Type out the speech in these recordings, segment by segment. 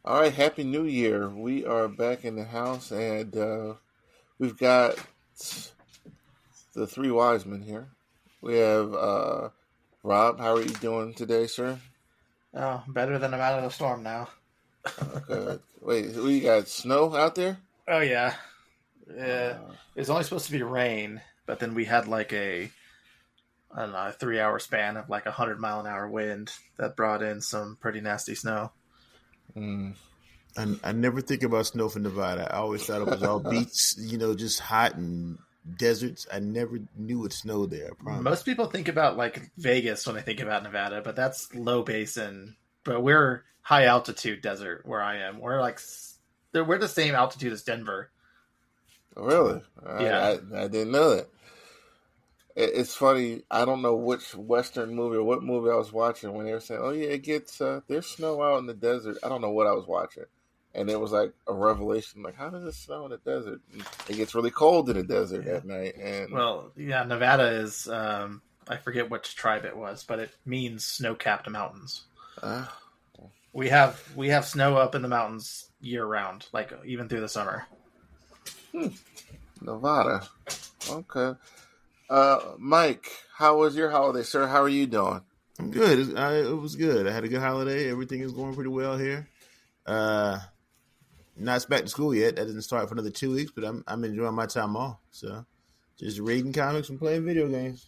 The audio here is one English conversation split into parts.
All right, Happy New Year. We are back in the house and we've got the three wise men here. We have Rob. How are you doing today, sir? Oh, better than I'm out of the storm now. Good. Wait, we got snow out there? Oh yeah, yeah. Uh, It was only supposed to be rain, but then we had like I don't know, a 3 hour span of like 100 mile an hour wind that brought in some pretty nasty snow. mm. I never think about snow for Nevada. I always thought it was all beach, just hot and deserts. I never knew it snowed there. I Most promise. people think about like Vegas when they think about Nevada, but that's low basin. But we're high altitude desert where I am. We're the same altitude as Denver. Really? Yeah. I didn't know that. It's funny. I don't know which Western movie or what movie I was watching when they were saying, "Oh yeah, it gets there's snow out in the desert." I don't know what I was watching, and it was like a revelation. Like, how does it snow in the desert? And it gets really cold in the desert Yeah. at night, and Well, yeah, Nevada is I forget which tribe it was, but it means snow-capped mountains. uh, We have snow up in the mountains year round, like even through the summer. Nevada. Okay. Mike, how was your holiday, sir? How are you doing? I'm good. It was good. I had a good holiday. Everything is going pretty well here. Uh, Not back to school yet. That doesn't start for another 2 weeks, but I'm enjoying my time off. So just reading comics and playing video games.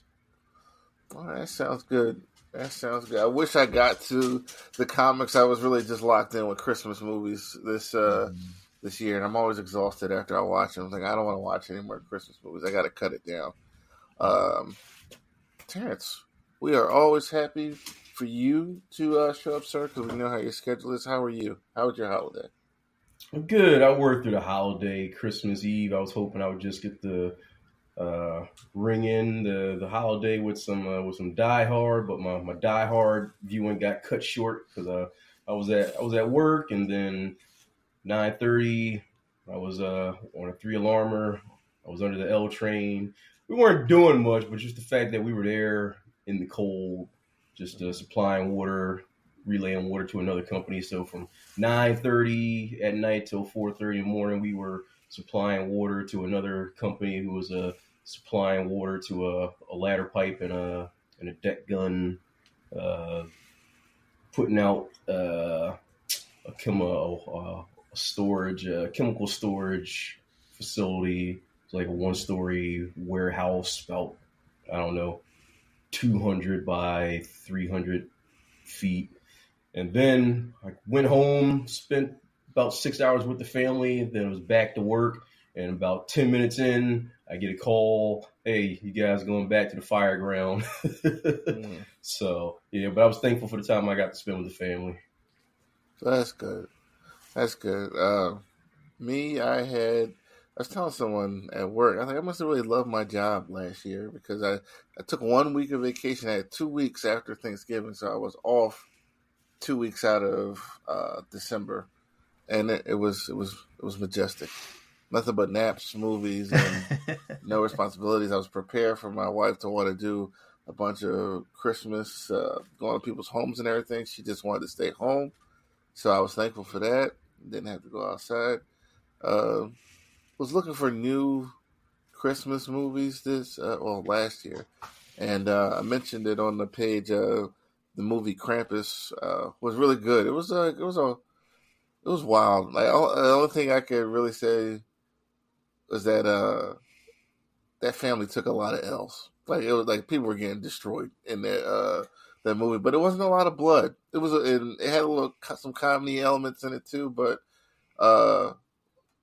Oh, that sounds good. That sounds good. I wish I got to the comics. I was really just locked in with Christmas movies this year, and I'm always exhausted after I watch them. I was like, I don't want to watch any more Christmas movies. I got to cut it down. Um, Terrence, we are always happy for you to show up, sir, because we know how your schedule is. How are you? How was your holiday? I'm good. I worked through the holiday, Christmas Eve. I was hoping I would just get the ring in the holiday with some Die Hard, but my Die Hard viewing got cut short because I was at work, and then 9:30 I was on a three alarmer. I was under the L train. We weren't doing much, but just the fact that we were there in the cold, just supplying water, relaying water to another company. So from 9:30 at night till 4:30 in the morning, we were supplying water to another company who was supplying water to a ladder pipe and a deck gun, uh, putting out a storage chemical storage facility. It's like a one-story warehouse, about, I don't know, 200 by 300 feet. And then I went home, spent about 6 hours with the family, then I was back to work. And about 10 minutes in, I get a call, "Hey, you guys going back to the fire ground." Mm, So, yeah, but I was thankful for the time I got to spend with the family. so that's good. That's good. I was telling someone at work, I think I must have really loved my job last year because I took 1 week of vacation. I had 2 weeks after Thanksgiving, so I was off 2 weeks out of December, and it was majestic. Nothing but naps, movies, and no responsibilities. I was prepared for my wife to want to do a bunch of Christmas, going to people's homes and everything. She just wanted to stay home, so I was thankful for that. Didn't have to go outside. Uh, was looking for new Christmas movies last year, and I mentioned it on the page. The movie Krampus was really good. It was wild. Like the only thing I could really say was that that family took a lot of L's. Like it was like people were getting destroyed in that movie, but it wasn't a lot of blood. It had some comedy elements in it too, but uh,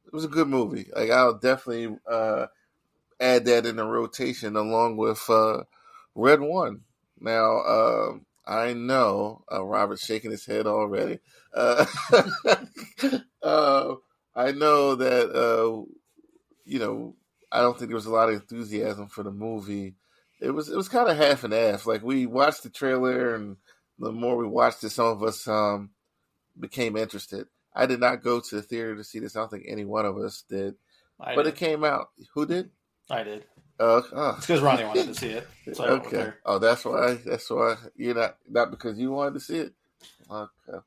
it was a good movie. Like I'll definitely add that in the rotation along with Red One. Now I know Robert's shaking his head already. Uh, uh, I know that you know, I don't think there was a lot of enthusiasm for the movie. It was kind of half and half. Like we watched the trailer, and the more we watched it, some of us became interested. I did not go to the theater to see this. I don't think any one of us did, I but it did. came out. Who did? I did. Oh. It's because Ronnie wanted to see it, so I went with Okay. her. Oh, that's why. That's why you're not because you wanted to see it. Okay.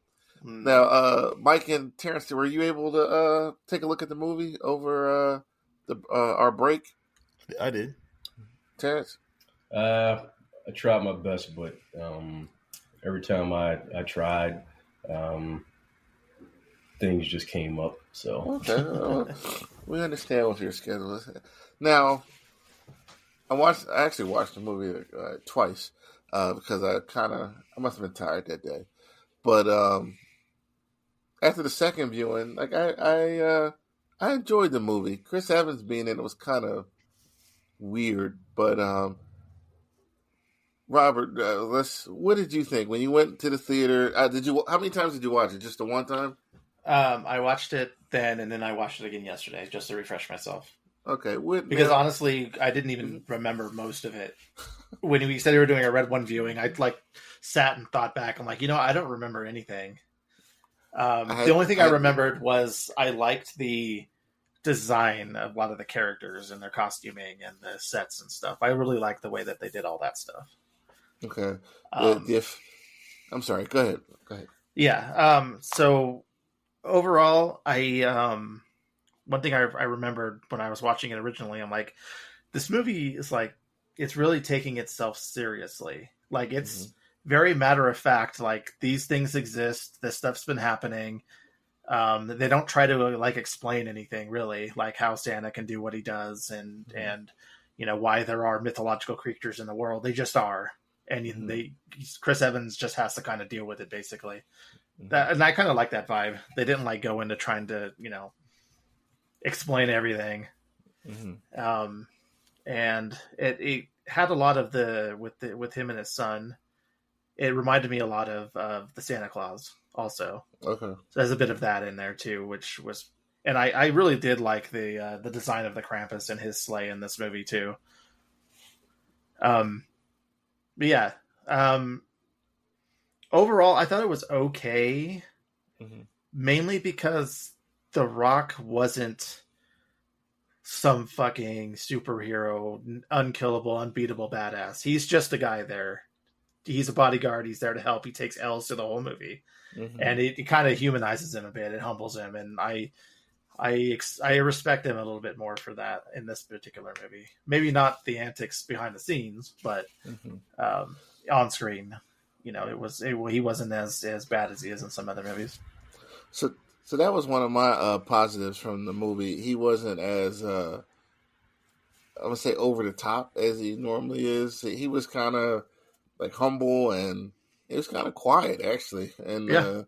Now, Mike and Terrence, were you able to take a look at the movie over our break? I did. Terrence? I tried my best, but every time I tried, things just came up. So Okay, we understand what your schedule is. Now, I actually watched the movie twice because I must have been tired that day. But after the second viewing, like I enjoyed the movie. Chris Evans being in it was kind of weird, but Robert, what did you think when you went to the theater? How many times did you watch it? Just the one time? I watched it then, and then I watched it again yesterday just to refresh myself. Okay, because honestly, I didn't even remember most of it. When we said we were doing a Red One viewing, I sat and thought back. I'm like, I don't remember anything. The only thing I remembered was I liked the design of a lot of the characters and their costuming and the sets and stuff. I really liked the way that they did all that stuff. Okay. I'm sorry. Go ahead. Yeah. So overall, one thing I remembered when I was watching it originally, I'm like, this movie is it's really taking itself seriously. Like, it's very matter of fact. Like, these things exist. This stuff's been happening. They don't try to explain anything really, like how Santa can do what he does and why there are mythological creatures in the world. They just are. And Chris Evans just has to kind of deal with it basically. And I kind of like that vibe. They didn't go into trying to, explain everything. And it had a lot of with him and his son. It reminded me a lot of the Santa Claus also. Okay. So there's a bit of that in there too, which was, and I really did like the design of the Krampus and his sleigh in this movie too. But yeah. Overall, I thought it was okay. Mainly because The Rock wasn't some fucking superhero, unkillable, unbeatable badass. He's just a guy there. He's a bodyguard. He's there to help. He takes L's to the whole movie, and it kind of humanizes him a bit. It humbles him, and I respect him a little bit more for that in this particular movie. Maybe not the antics behind the scenes, but on screen, he wasn't as bad as he is in some other movies. So that was one of my positives from the movie. He wasn't as I would say over the top as he normally is. He was kind of humble, and it was kind of quiet actually in the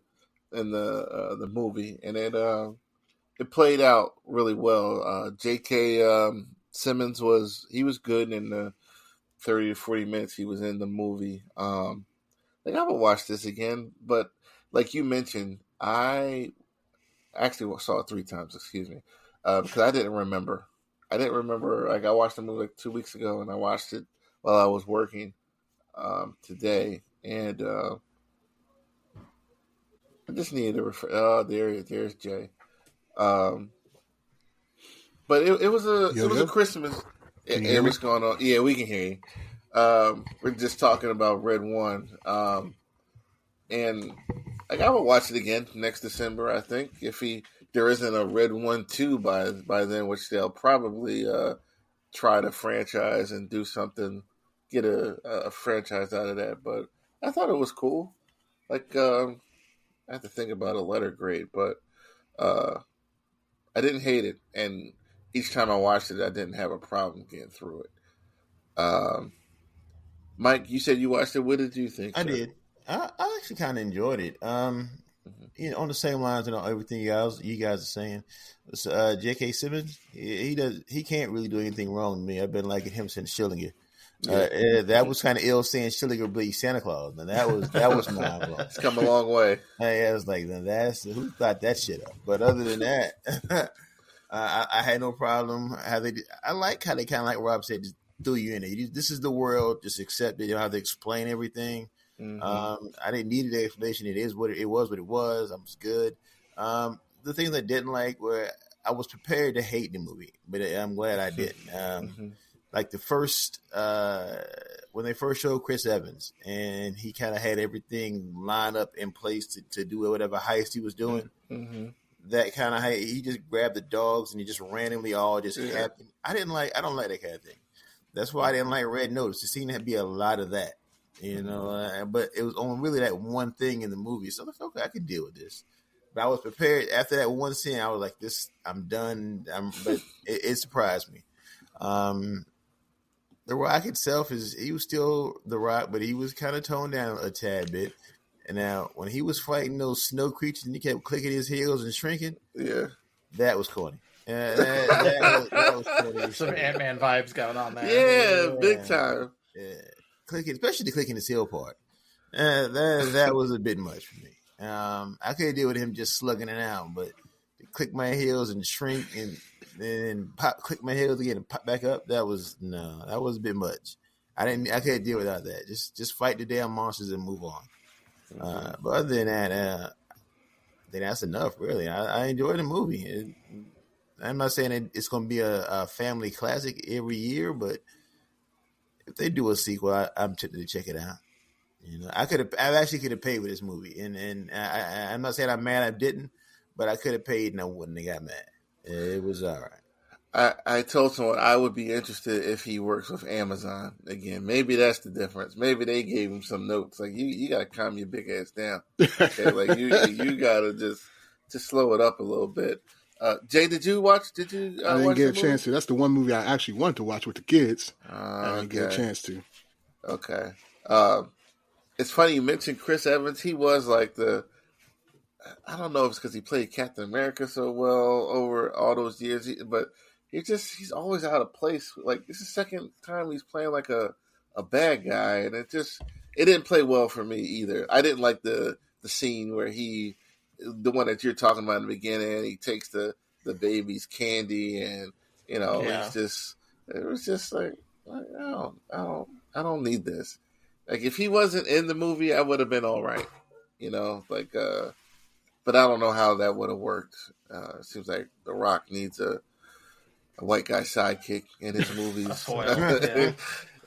movie, and it played out really well. J.K. Simmons was good in the 30 to 40 minutes he was in the movie. I would watch this again, but like you mentioned, I actually saw it 3 times. Excuse me, because I didn't remember. I watched the movie 2 weeks ago, and I watched it while I was working today, and I just needed to refer. Oh, there's Jay. But it was a Christmas. What's going on? Yeah, we can hear you. We're just talking about Red One, and I will watch it again next December. I think if there isn't a Red 1-2 by then, which they'll probably try to franchise and do something, get a franchise out of that. But I thought it was cool. I have to think about a letter grade, but I didn't hate it, and each time I watched it, I didn't have a problem getting through it. Mike, you said you watched it. What did you think? I did. I actually kind of enjoyed it. On the same lines and everything you guys are saying. So, J.K. Simmons, he can't really do anything wrong to me. I've been liking him since Schillinger. That was kind of ill saying Schillinger be Santa Claus, and that was mind blowing. It's come a long way. I was like, who thought that shit up? But other than that, I had no problem. I like how they kind of, like Rob said, just threw you in it. This is the world. Just accept it. You don't have to explain everything. I didn't need the explanation. It is what it was. What it was. I was good. The things I didn't like were I was prepared to hate the movie, but I'm glad I didn't. Like the first when they first showed Chris Evans and he kind of had everything lined up in place to do whatever heist he was doing. Mm-hmm. That kind of he just grabbed the dogs and he just randomly all just happened. I don't like that kind of thing. That's why I didn't like Red Notice. It seemed to be a lot of that, but it was only really that one thing in the movie. So I was like, okay, I can deal with this. But I was prepared after that one scene. I was like, this, I'm done. But it surprised me. The Rock itself he was still The Rock, but he was kind of toned down a tad bit. And now, when he was fighting those snow creatures and he kept clicking his heels and shrinking, that was corny. That was corny. Some Ant-Man vibes going on there. Yeah, big time. Yeah, clicking, especially the clicking his heel part. That was a bit much for me. I could deal with him just slugging it out, but to click my heels and shrink and then click my heels again and pop back up, that was a bit much. I couldn't deal without that. Just fight the damn monsters and move on. But other than that, then that's enough, really. I enjoyed the movie. I'm not saying it's going to be a family classic every year, but if they do a sequel, I'm tempted to check it out. I actually could have paid with this movie, and I'm not saying I'm mad I didn't, but I could have paid and I wouldn't have got mad. It was all right. I told someone I would be interested if he works with Amazon again. Maybe that's the difference. Maybe they gave him some notes like you got to calm your big ass down. Okay, like you got to just slow it up a little bit. Jay, did you watch? I didn't get a chance to. That's the one movie I actually wanted to watch with the kids. I didn't get a chance to. Okay. It's funny you mentioned Chris Evans. He was like I don't know if it's because he played Captain America so well over all those years, but he's always out of place. Like, it's the second time he's playing like a bad guy, and it didn't play well for me either. I didn't like the scene where the one that you're talking about in the beginning, he takes the baby's candy, and it was just like I don't need this. Like, if he wasn't in the movie, I would have been all right, but I don't know how that would have worked. It seems like The Rock needs a white guy sidekick in his movies.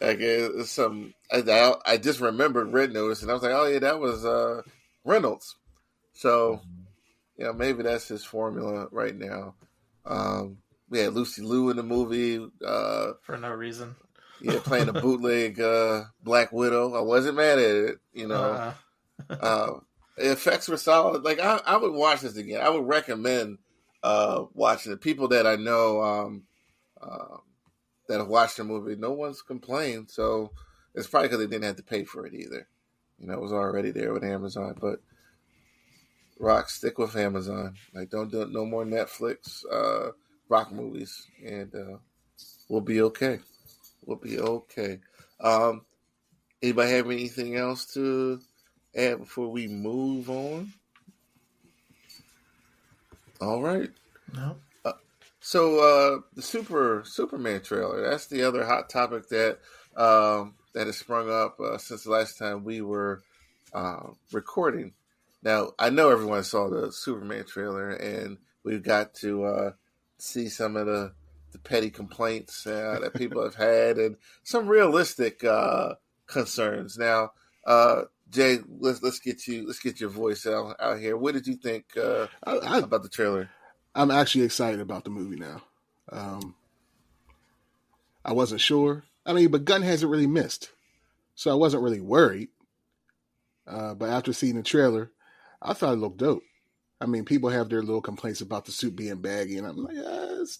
I just remembered Red Notice, and I was like, oh yeah, that was Reynolds. So maybe that's his formula right now. We had Lucy Liu in the movie for no reason. Yeah, playing a bootleg Black Widow. I wasn't mad at it. The effects were solid. Like, I would watch this again. I would recommend watching it. People that I know that have watched the movie, no one's complained. So it's probably because they didn't have to pay for it either. It was already there with Amazon. But Rock, stick with Amazon. Like, don't do no more Netflix Rock movies, and we'll be okay. We'll be okay. Anybody have anything else to add before we move on? All right. No. So the Superman trailer, that's the other hot topic that has sprung up since the last time we were recording. Now, I know everyone saw the Superman trailer, and we've got to see some of the petty complaints that people have had, and some realistic concerns. Now, Jay, let's get your voice out here. What did you think about the trailer? I'm actually excited about the movie now. I wasn't sure. I mean, but Gunn hasn't really missed, so I wasn't really worried. But after seeing the trailer, I thought it looked dope. I mean, people have their little complaints about the suit being baggy, and I'm like,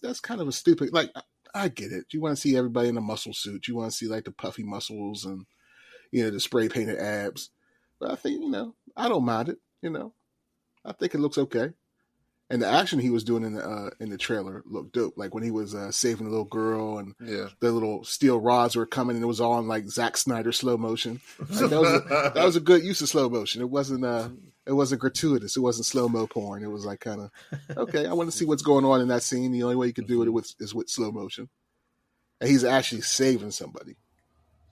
that's kind of a stupid. Like, I get it. You want to see everybody in a muscle suit. You want to see like the puffy muscles and the spray painted abs. But I think I don't mind it. I think it looks okay. And the action he was doing in the trailer looked dope. Like when he was saving the little girl, and the little steel rods were coming, and it was all in like Zack Snyder slow motion. Like, that was a good use of slow motion. It wasn't gratuitous. It wasn't slow mo porn. It was like kind of okay. I want to see what's going on in that scene. The only way you could do it is with slow motion. And he's actually saving somebody.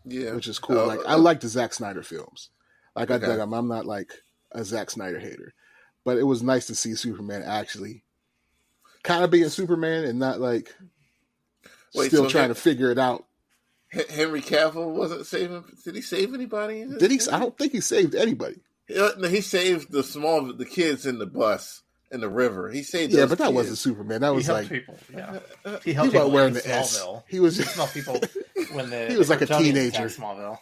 Yeah, which is cool. Like I like the Zack Snyder films. Like I dig them. I'm not like a Zack Snyder hater. But it was nice to see Superman actually kind of being Superman and not like still trying to figure it out Henry Cavill wasn't saving. Did he save anybody? Did he? I don't think he saved anybody. No, he saved the kids in the bus in the river. He saved. Yeah, but that wasn't Superman. That was like people. Yeah, he wasn't wearing the S. Smallville. He was just small people when he was like a teenager. Smallville.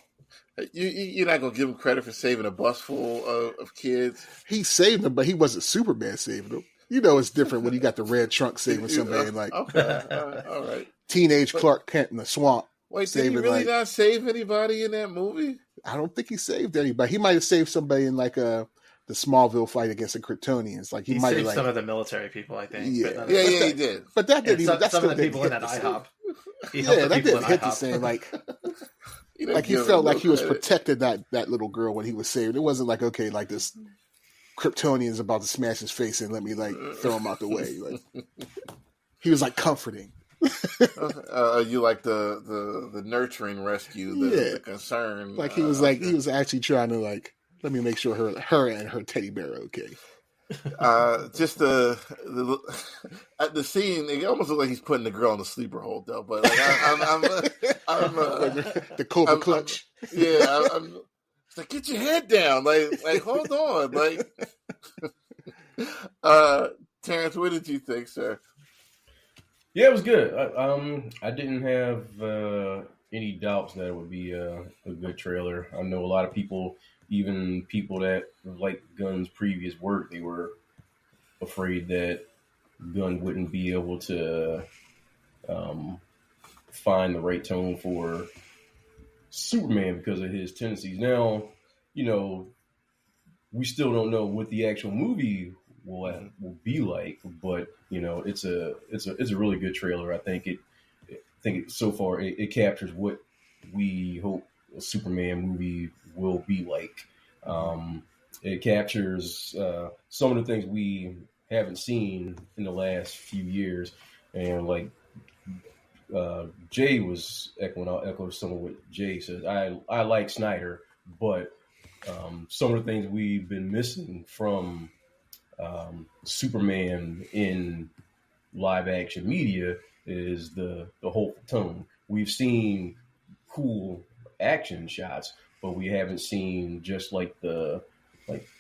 You're not gonna give him credit for saving a bus full of kids. He saved them, but he wasn't Superman saving them. You know, it's different when you got the red trunk saving somebody like okay, all right. Teenage Clark Kent in the swamp. Wait, did he really not save anybody in that movie? I don't think he saved anybody. He might have saved somebody in like the Smallville fight against the Kryptonians. Like he might saved have some of the military people, I think. Yeah, he did. But that didn't even. Some of the people in that IHOP. Yeah, that didn't hit the same. Like he felt like he was protecting that little girl when he was saved. It wasn't like, okay, like this Kryptonian's about to smash his face and let me like throw him out the way. Like he was like comforting. You like the nurturing rescue, the concern. Like he was actually trying to like, let me make sure her and her teddy bear are okay. Just the scene, it almost looks like he's putting the girl in the sleeper hold though. But like I'm the Cobra clutch. I'm it's like, get your head down, like hold on, like. Terrence, what did you think, sir? Yeah, it was good. I didn't have any doubts that it would be a good trailer. I know a lot of people, even people that like Gunn's previous work, they were afraid that Gunn wouldn't be able to find the right tone for Superman because of his tendencies. Now, you know, we still don't know what the actual movie will be like, but you know, it's a really good trailer. I think it so far it captures what we hope a Superman movie will be like. It captures some of the things we haven't seen in the last few years, and like Jay was echoing. I'll echo some of what Jay says. I like Snyder, but some of the things we've been missing from Superman in live action media is the whole tone. We've seen cool action shots, but we haven't seen just like the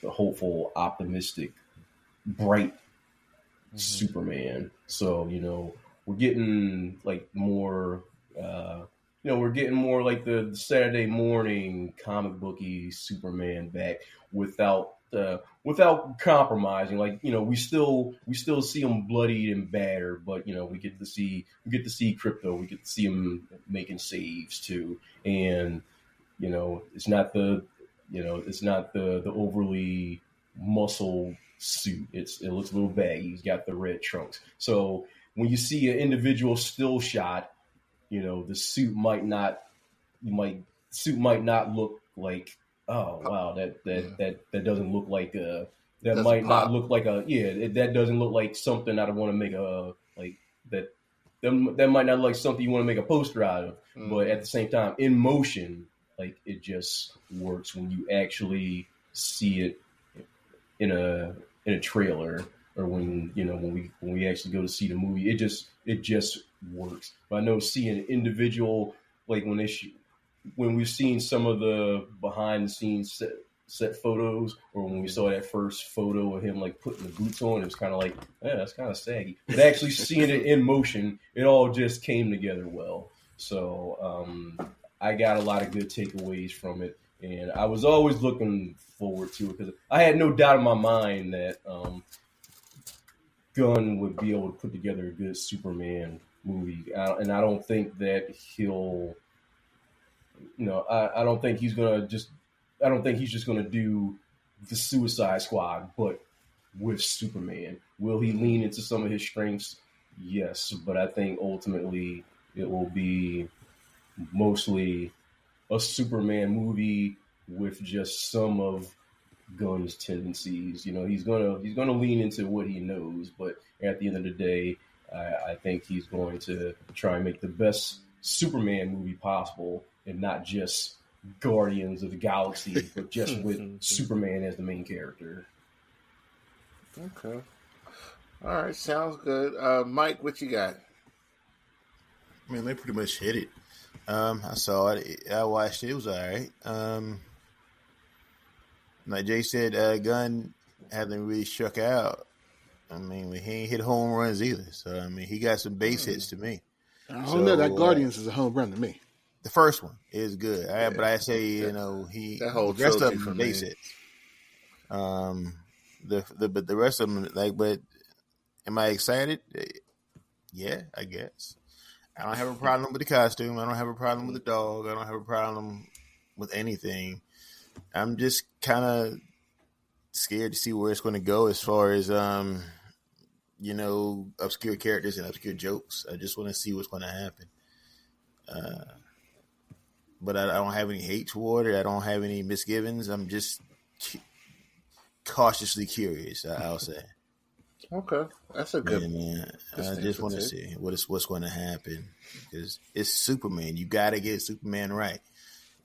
hopeful, optimistic, bright Superman. So, you know, we're getting like more we're getting more like the Saturday morning comic booky Superman back without compromising. Like, you know, we still see him bloodied and battered, but you know, we get to see Crypto, we get to see him making saves too, and you know, it's not the overly muscle suit. It looks a little baggy. He's got the red trunks. So when you see an individual still shot, you know, the suit might not look like, oh wow, that doesn't look like that might not look like that doesn't look like something I want to make a like that might not look like something you want to make a poster out of. But at the same time, in motion, like it just works when you actually see it in a trailer, or when we actually go to see the movie. It just works. But I know seeing an individual, like when we've seen some of the behind the scenes set photos, or when we saw that first photo of him like putting the boots on, it was kind of like, yeah, that's kind of saggy. But actually seeing it in motion, it all just came together well. So I got a lot of good takeaways from it, and I was always looking forward to it because I had no doubt in my mind that Gunn would be able to put together a good Superman movie, and I don't think that he'll. I don't think he's just gonna do the Suicide Squad, but with Superman. Will he lean into some of his strengths? Yes, but I think ultimately it will be mostly a Superman movie with just some of Gunn's tendencies. You know, he's gonna lean into what he knows, but at the end of the day, I think he's going to try and make the best Superman movie possible, and not just Guardians of the Galaxy, but just with Superman as the main character. Okay. All right, sounds good. Mike, what you got? Man, they pretty much hit it. I saw it. I watched it. It was all right. Like Jay said, Gunn hasn't really struck out. I mean, he ain't hit home runs either. So I mean, he got some base hits to me. I don't know. That So Guardians is a home run to me. the first one is good. Yeah. But I say, That- the that whole rest of trilogy them for are base me. hits. But the rest of them, but am I excited? Yeah, I guess. I don't have a problem with the costume. I don't have a problem with the dog. I don't have a problem with anything. I'm just kind of scared to see where it's going to go as far as obscure characters and obscure jokes. I just want to see what's going to happen. But I don't have any hate toward it. I don't have any misgivings. I'm just cautiously curious, I'll say. Okay, that's a good. And I stance just to want to take. see what's going to happen because it's Superman. You got to get Superman right.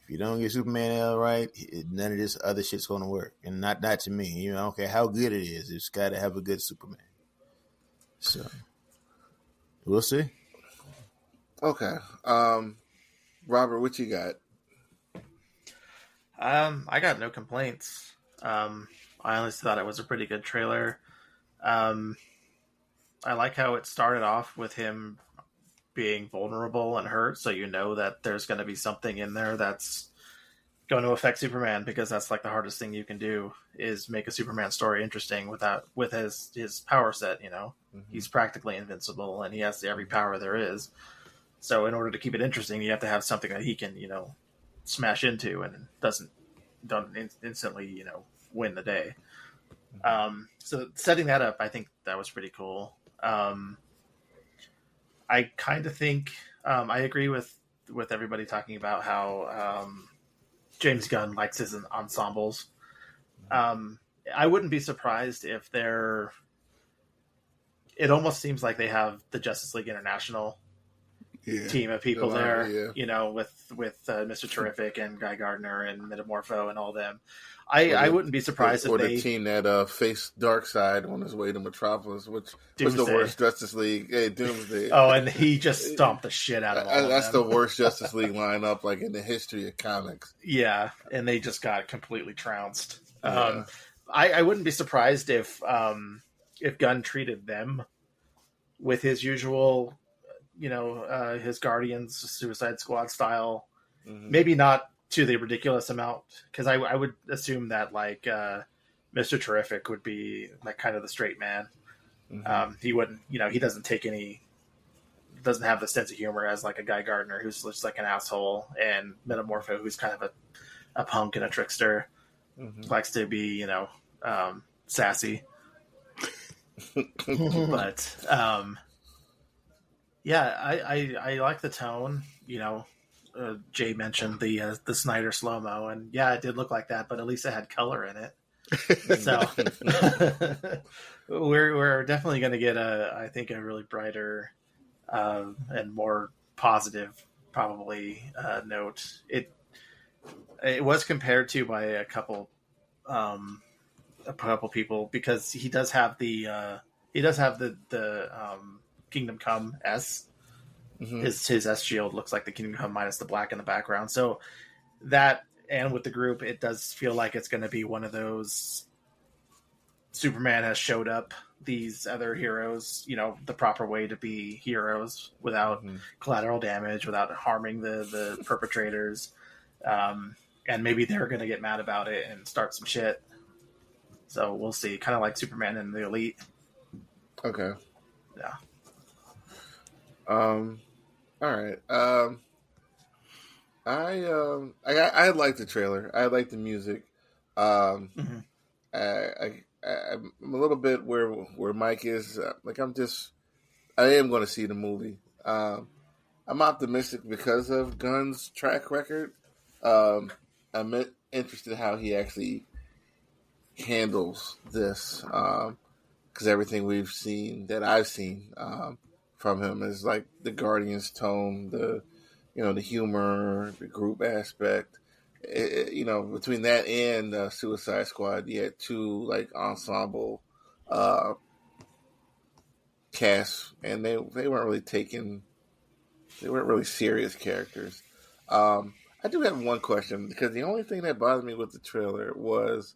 If you don't get Superman right, none of this other shit's going to work. And not to me. I don't care how good it is. It's got to have a good Superman. So we'll see. Okay, Robert, what you got? I got no complaints. I honestly thought it was a pretty good trailer. I like how it started off with him being vulnerable and hurt, so you know that there's going to be something in there that's going to affect Superman, because that's like the hardest thing you can do is make a Superman story interesting with his power set. He's practically invincible and he has every power there is. So in order to keep it interesting, you have to have something that he can smash into and don't instantly win the day. So setting that up, I think that was pretty cool. I kind of think I agree with everybody talking about how James Gunn likes his ensembles. I wouldn't be surprised if they're. It almost seems like they have the Justice League International team of people there, with Mr. Terrific and Guy Gardner and Metamorpho and all them. I wouldn't be surprised if the team that faced Darkseid on his way to Metropolis, which was the worst Justice League. Hey, Doomsday. Oh, and he just stomped the shit out of all of them. That's the worst Justice League lineup like in the history of comics. Yeah, and they just got completely trounced. Yeah. I wouldn't be surprised if Gunn treated them with his usual, his Guardians Suicide Squad style. Mm-hmm. Maybe not to the ridiculous amount, because I would assume that like Mr. Terrific would be like kind of the straight man. Mm-hmm. He wouldn't, he doesn't have the sense of humor as like a Guy Gardner who's just like an asshole, and Metamorpho who's kind of a punk and a trickster, likes to be sassy. But yeah, I like the tone. Jay mentioned the Snyder slow-mo, and yeah, it did look like that, but at least it had color in it. So we're definitely going to get I think a really brighter and more positive probably note. It was compared to by a couple people, because he does have the Kingdom Come S. Mm-hmm. His S shield looks like the Kingdom Come minus the black in the background. So that, and with the group, it does feel like it's going to be one of those Superman has showed up these other heroes, the proper way to be heroes without collateral damage, without harming the perpetrators. And maybe they're going to get mad about it and start some shit. So we'll see. Kind of like Superman and the Elite. Okay. Yeah. All right. I like the trailer. I like the music. I'm a little bit where Mike is. I am going to see the movie. I'm optimistic because of Gunn's track record. I'm interested how he actually handles this, because everything I've seen from him is like the Guardians tone, the humor, the group aspect. Between that and Suicide Squad, you had two like ensemble casts, and they weren't really serious characters. I do have one question because the only thing that bothered me with the trailer was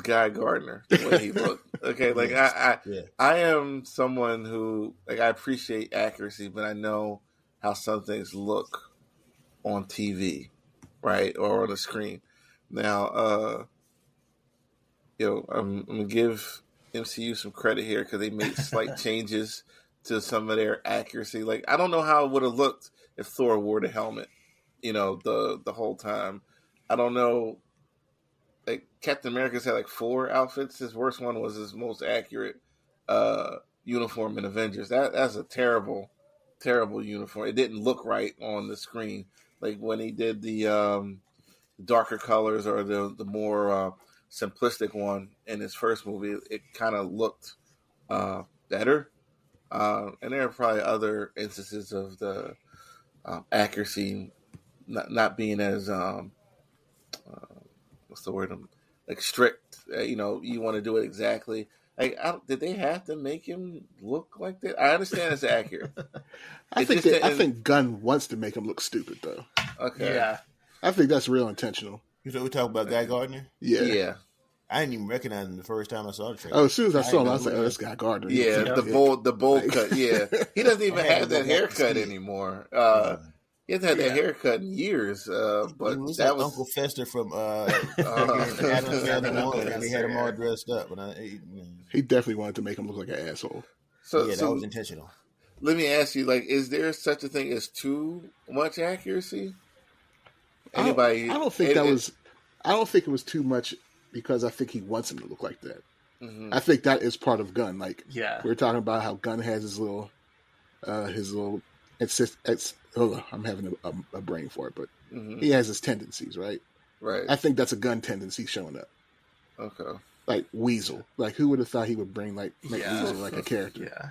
Guy Gardner, the way he looked. Okay, like I am someone who like I appreciate accuracy, but I know how some things look on TV, right, or on the screen. Now, I'm gonna give MCU some credit here because they made slight changes to some of their accuracy. Like I don't know how it would have looked if Thor wore the helmet, the whole time. I don't know. Like Captain America's had like 4 outfits. His worst one was his most accurate uniform in Avengers. That's a terrible, terrible uniform. It didn't look right on the screen. Like when he did the darker colors or the more simplistic one in his first movie, it kind of looked better. And there are probably other instances of the accuracy not being as what's the word? Like strict. You want to do it exactly. Like, did they have to make him look like that? I understand it's accurate. I think Gunn wants to make him look stupid though. Okay. Yeah. I think that's real intentional. So we talk about Guy Gardner? Yeah. I didn't even recognize him the first time I saw the trailer. Oh, as soon as I saw him, I was like, "Oh, that's Guy Gardner." Yeah, the bowl cut. Yeah, he doesn't even have that haircut anymore. He hasn't had that haircut in years. But he was that like was Uncle Fester from Adam's Family and he had him all dressed up. He definitely wanted to make him look like an asshole. So that was intentional. Let me ask you: like, is there such a thing as too much accuracy? Anybody? I don't think it was too much because I think he wants him to look like that. Mm-hmm. I think that is part of Gunn. Like, Yeah, we're talking about how Gunn has his little. I'm having a brain for it, but he has his tendencies, right? Right. I think that's a Gunn tendency showing up. Okay. Like Weasel. Like, who would have thought he would make Weasel like a character? Yeah.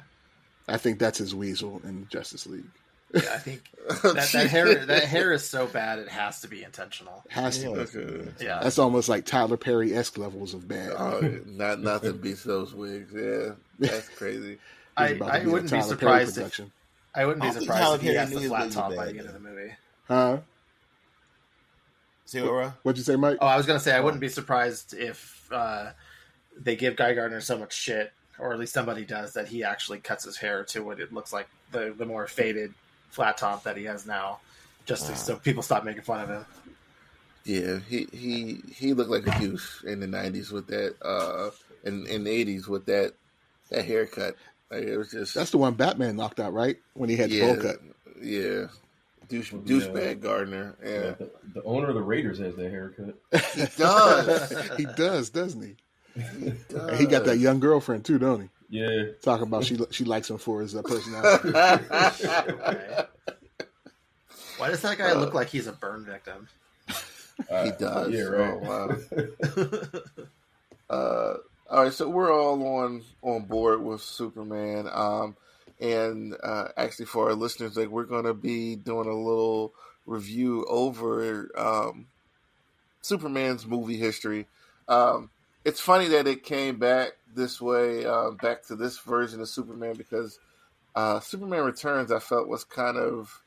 I think that's his Weasel in Justice League. Yeah, I think that hair is so bad it has to be intentional. Has to. Okay. Yeah. That's almost like Tyler Perry-esque levels of bad. Oh, nothing beats those wigs. Yeah, that's crazy. I wouldn't be surprised if he has the flat top by the end of the movie. Huh? See what, what'd you say, Mike? Oh, I was going to say I wouldn't be surprised if they give Guy Gardner so much shit, or at least somebody does, that he actually cuts his hair to what it looks like the more faded flat top that he has now, so people stop making fun of him. Yeah, he looked like a douche in the 90s with that, in the 80s with that haircut. Like, it was just... That's the one Batman knocked out, right? When he had the bowl cut. Yeah. Douchebag Gardner. Yeah. The owner of the Raiders has that haircut. He does. He does, doesn't he? He does. And he got that young girlfriend too, don't he? Yeah. Talking about she likes him for his personality. Okay. Why does that guy look like he's a burn victim? He does. Yeah, right. Oh, wow. All right, so we're all on board with Superman. And actually, for our listeners, like, we're going to be doing a little review over Superman's movie history. It's funny that it came back this way, back to this version of Superman, because Superman Returns, I felt, was kind of...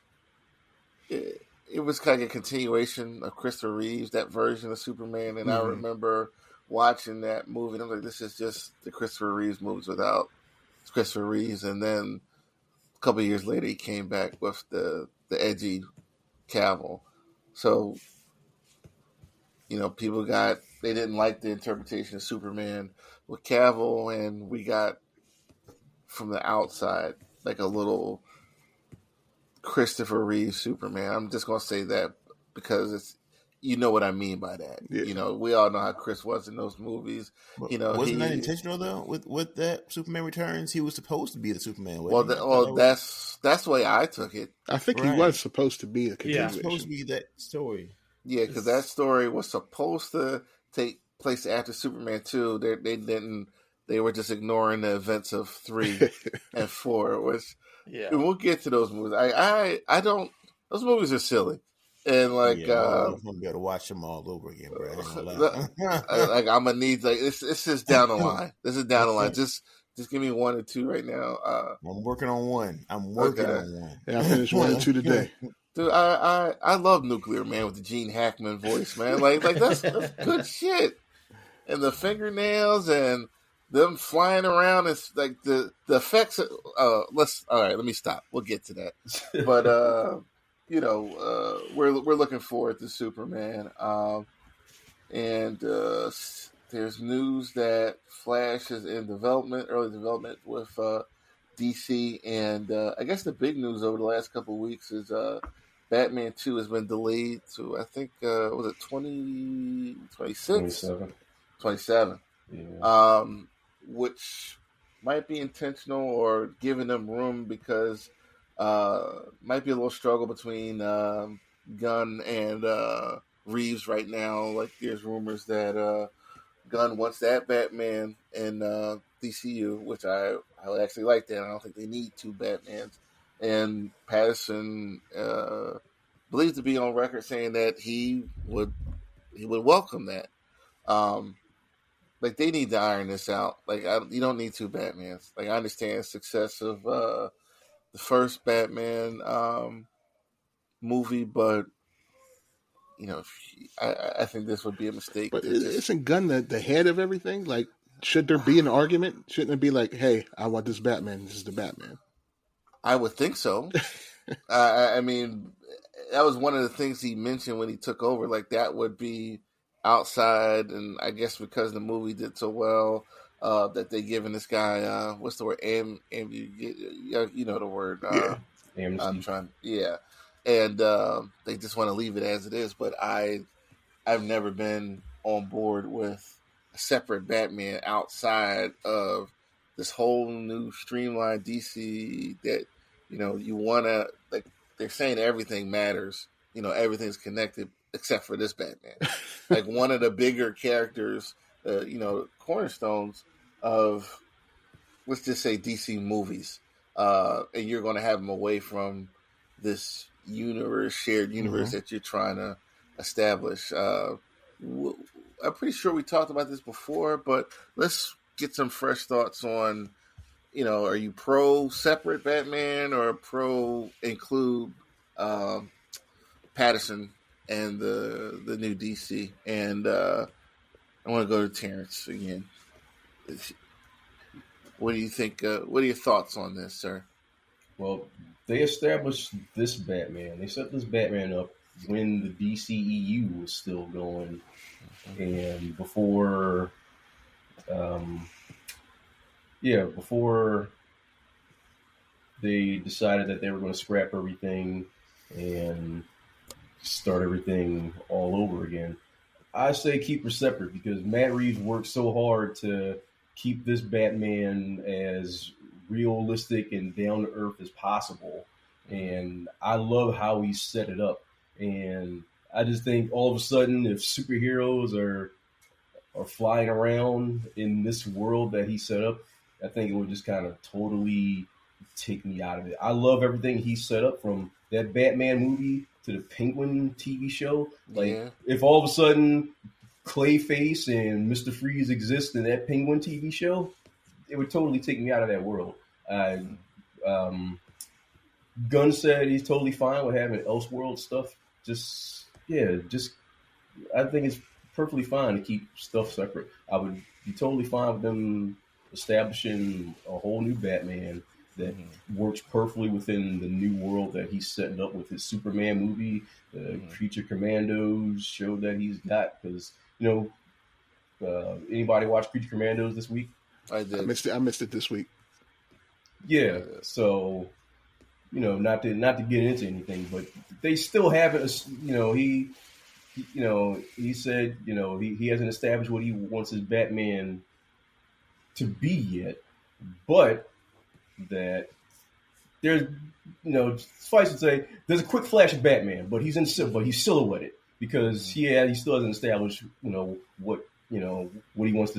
It was kind of a continuation of Christopher Reeves, that version of Superman. And I remember watching that movie, and I'm like, this is just the Christopher Reeves movies without Christopher Reeves. And then a couple of years later, he came back with the edgy Cavill. So, people they didn't like the interpretation of Superman with Cavill, and we got from the outside like a little Christopher Reeve Superman. I'm just gonna say that because it's what I mean by that. Yeah. We all know how Chris was in those movies. Wasn't that intentional though? With that Superman Returns, he was supposed to be the Superman. That's the way I took it. I think he was supposed to be a continuation. He was supposed to be that story. Yeah, because that story was supposed to take place after Superman 2. They didn't. They were just ignoring the events of 3 and 4, which. Yeah, and we'll get to those movies. I don't. Those movies are silly, and like I'm gonna be able to watch them all over again, bro. Like I'm gonna need it's just down the line. This is down the line. Just Just give me 1 or 2 right now. I'm working on one. I'm working Okay. on one. Yeah, I finished 1 and 2 today. Dude, I love Nuclear Man with the Gene Hackman voice, man. Like that's good shit. And the fingernails and them flying around, it's like the effects. Let me stop. We'll get to that. But we're looking forward to Superman. And there's news that Flash is in early development with DC, and I guess the big news over the last couple of weeks is Batman 2 has been delayed to, I think, was it 2026? 27. Yeah. Which might be intentional or giving them room because might be a little struggle between Gunn and Reeves right now. Like there's rumors that Gunn wants that Batman in DCU, which I actually like that. I don't think they need 2 Batmans. And Patterson believes to be on record saying that he would welcome that. Like they need to iron this out. Like you don't need 2 Batmans. Like I understand the success of the first Batman movie, but I think this would be a mistake. But isn't Gunn the head of everything? Like, should there be an argument? Shouldn't it be like, hey, I want this Batman. This is the Batman. I would think so. I mean, that was one of the things he mentioned when he took over. Like that would be outside, and I guess because the movie did so well, that they given this guy what's the word? You know the word. I'm trying. Yeah, and they just want to leave it as it is. But I've never been on board with a separate Batman outside of this whole new streamlined DC that, you want to, like, they're saying everything matters, everything's connected except for this Batman. Like one of the bigger characters, cornerstones of, let's just say DC movies. And you're going to have them away from this shared universe that you're trying to establish. I'm pretty sure we talked about this before, but let's get some fresh thoughts on, are you pro separate Batman or pro include Patterson and the new DC? And I want to go to Terrence again. What do you think? What are your thoughts on this, sir? Well, they established this Batman. They set this Batman up when the DCEU was still going, and before they decided that they were going to scrap everything and start everything all over again. I say keep her separate because Matt Reeves worked so hard to keep this Batman as realistic and down to earth as possible. And I love how he set it up. And I just think all of a sudden, if superheroes are flying around in this world that he set up, I think it would just kind of totally take me out of it. I love everything he set up, from that Batman movie to the Penguin TV show. Like, if all of a sudden Clayface and Mr. Freeze exist in that Penguin TV show, it would totally take me out of that world. Gunn said he's totally fine with having Elseworld stuff. I think it's perfectly fine to keep stuff separate. I would be totally fine with them establishing a whole new Batman that works perfectly within the new world that he's setting up with his Superman movie. The Creature Commandos show that he's got, because anybody watch Creature Commandos this week? I did. I missed it this week. Yeah, so not to get into anything, but they still haven't. He said he hasn't established what he wants his Batman to be yet, but that there's suffice to say there's a quick flash of Batman, but he's silhouetted because he still hasn't established what he wants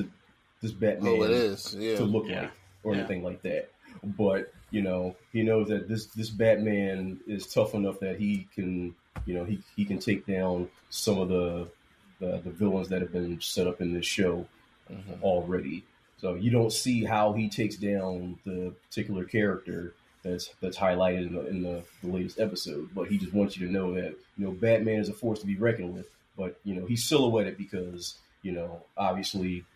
this Batman to look like or anything like that. But he knows that this Batman is tough enough that he can he can take down some of the villains that have been set up in this show already. So you don't see how he takes down the particular character that's highlighted in the latest episode. But he just wants you to know that Batman is a force to be reckoned with. But he's silhouetted because obviously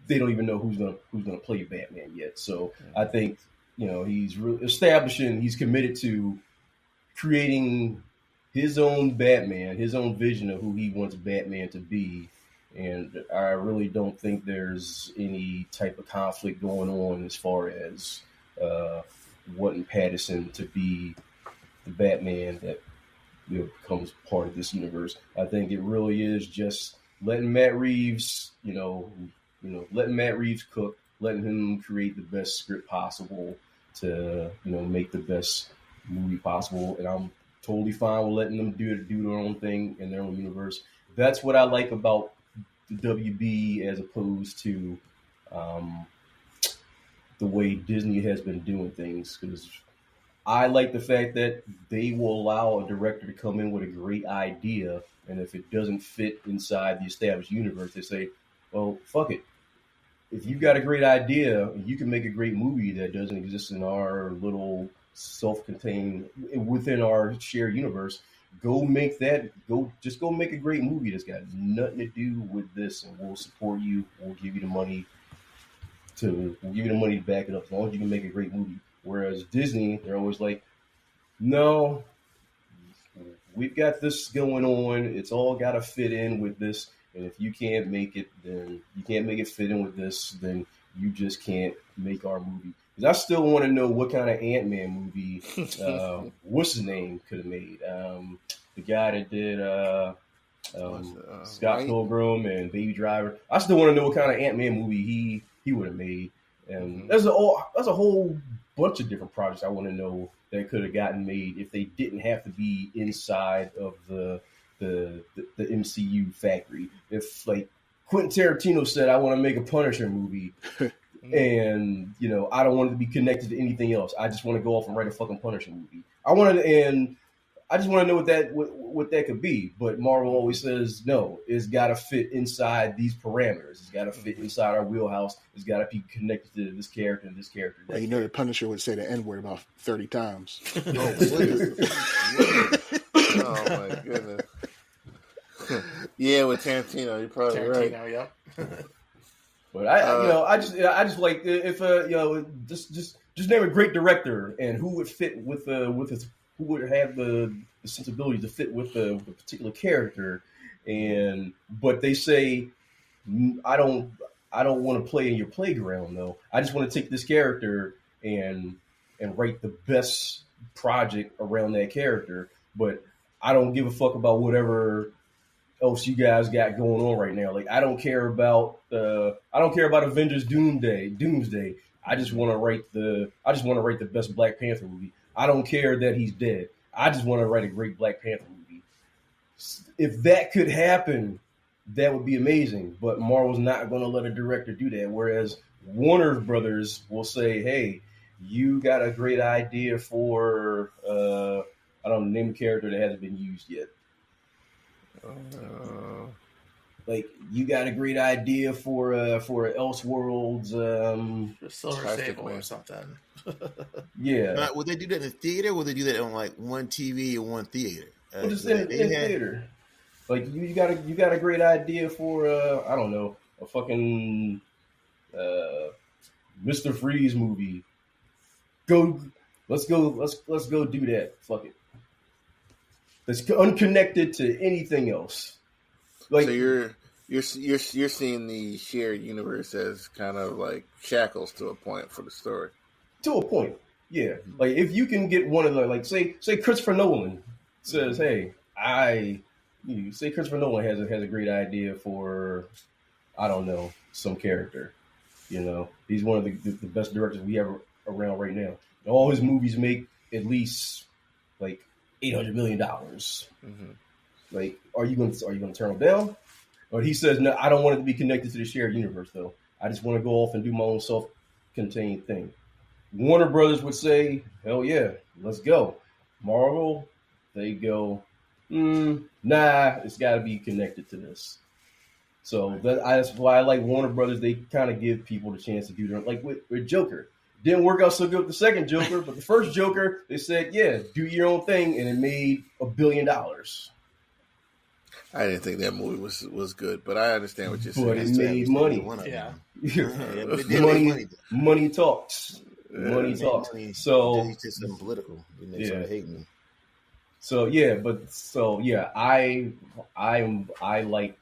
they don't even know who's gonna play Batman yet. So I think he's establishing, he's committed to creating his own Batman, his own vision of who he wants Batman to be. And I really don't think there's any type of conflict going on as far as wanting Pattinson to be the Batman that becomes part of this universe. I think it really is just letting Matt Reeves, letting Matt Reeves cook, letting him create the best script possible to, make the best movie possible. And I'm totally fine with letting them do their own thing in their own universe. That's what I like about the WB as opposed to the way Disney has been doing things, because I like the fact that they will allow a director to come in with a great idea, and if it doesn't fit inside the established universe, they say, well, fuck it. If you've got a great idea, you can make a great movie that doesn't exist in our little self-contained, within our shared universe. Go make that. Go make a great movie that's got nothing to do with this, and we'll support you. We'll give you the money to back it up as long as you can make a great movie. Whereas Disney, they're always like, no, we've got this going on. It's all got to fit in with this. And if you can't make it, then you can't make it fit in with this, then you just can't make our movie. Because I still want to know what kind of Ant-Man movie, what's his name, could have made. The guy that did Scott Pilgrim and Baby Driver. I still want to know what kind of Ant-Man movie he would have made. And there's a whole bunch of different projects I want to know that could have gotten made if they didn't have to be inside of the MCU factory. If like Quentin Tarantino said, I want to make a Punisher movie, and I don't want it to be connected to anything else. I just want to go off and write a fucking Punisher movie. I just want to know what that could be. But Marvel always says, no, it's got to fit inside these parameters. It's got to fit inside our wheelhouse. It's got to be connected to this character and this character. Well, the Punisher would say the N-word about 30 times. Oh my goodness. Yeah, with Tarantino, you're probably right. Yep. But I just like if just name a great director and who would fit with his, who would have the sensibility to fit with the particular character, but they say I don't want to play in your playground though. I just want to take this character and write the best project around that character, but I don't give a fuck about whatever else you guys got going on right now. Like I don't care about Avengers Doomsday. I just want to write the best Black Panther movie. I don't care that he's dead. I just want to write a great Black Panther movie. If that could happen, that would be amazing. But Marvel's not going to let a director do that. Whereas Warner Brothers will say, hey, you got a great idea for, I don't know, name a character that hasn't been used yet. Like you got a great idea for Elseworlds, Silver Sable or something. Yeah. Would they do that in the theater? Or would they do that on like one TV or one theater? Just in theater. Like you got a great idea for I don't know, a fucking Mr. Freeze movie. Let's go do that. Fuck it. That's unconnected to anything else. Like, so you're seeing the shared universe as kind of like shackles to a point for the story. To a point, yeah. Like if you can get one of the say Christopher Nolan says, hey, say Christopher Nolan has a great idea for, I don't know, some character. He's one of the best directors we have around right now. All his movies make at least like $800 million. Mm-hmm. Like, are you going to turn him down? Or he says, no, I don't want it to be connected to the shared universe, though. I just want to go off and do my own self-contained thing. Warner Brothers would say, hell yeah, let's go. Marvel, they go, nah, it's got to be connected to this. So that's why I like Warner Brothers. They kind of give people the chance to do their, like with Joker. Didn't work out so good with the second Joker, but the first Joker, they said, yeah, do your own thing, and it made $1 billion. I didn't think that movie was good, but I understand what you're saying. But it made money. Yeah. Money talks. Money talks. So he's just some political. They start hating him. So I like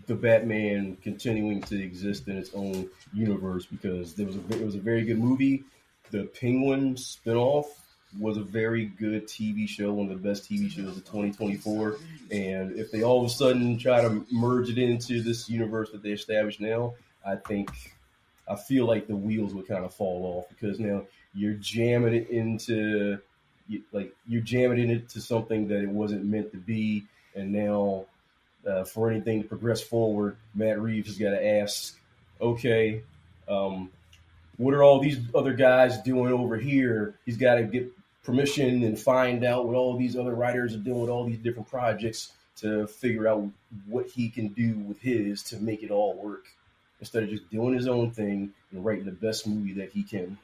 the Batman continuing to exist in its own universe because it was a very good movie. The Penguin spinoff was a very good TV show, one of the best TV shows of 2024. And if they all of a sudden try to merge it into this universe that they established now, I feel like the wheels would kind of fall off because now you're jamming it into something that it wasn't meant to be, and now for anything to progress forward, Matt Reeves has got to ask, okay, what are all these other guys doing over here? He's got to get permission and find out what all these other writers are doing with all these different projects to figure out what he can do with his to make it all work instead of just doing his own thing and writing the best movie that he can.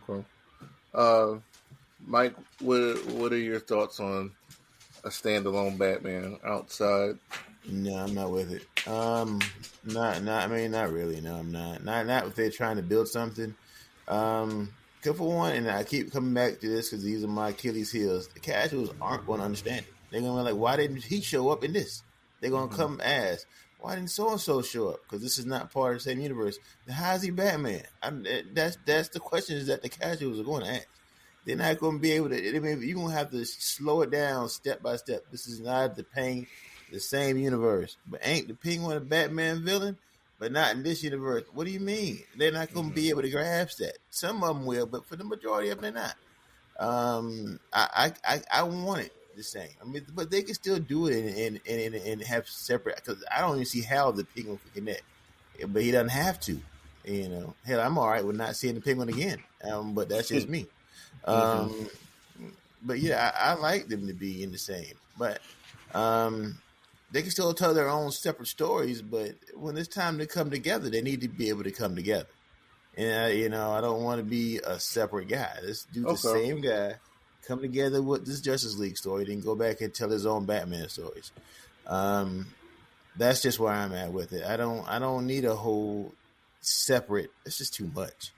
Okay. Mike, what are your thoughts on a standalone Batman outside? No, I'm not with it. Not really. No, I'm not. Not if they're trying to build something. For one, and I keep coming back to this because these are my Achilles heels. The casuals aren't going to understand it. They're going to be like, why didn't he show up in this? They're going to come ask, why didn't so-and-so show up? Because this is not part of the same universe. Then how is he Batman? That's the questions that the casuals are going to ask. They're not going to be able to. You're going to have to slow it down step by step. This is not the same universe. But ain't the Penguin a Batman villain? But not in this universe. What do you mean? They're not going to be able to grasp that. Some of them will, but for the majority of them, they're not. I want it the same. I mean, but they can still do it and have separate. Because I don't even see how the Penguin can connect. But he doesn't have to. You know, hell, I'm all right with not seeing the Penguin again. But that's just me. But yeah, I like them to be in the same. But they can still tell their own separate stories, but when it's time to come together, they need to be able to come together. And, I don't want to be a separate guy. Let's do the same guy, come together with this Justice League story, then go back and tell his own Batman stories. That's just where I'm at with it. I don't need a whole separate. It's just too much.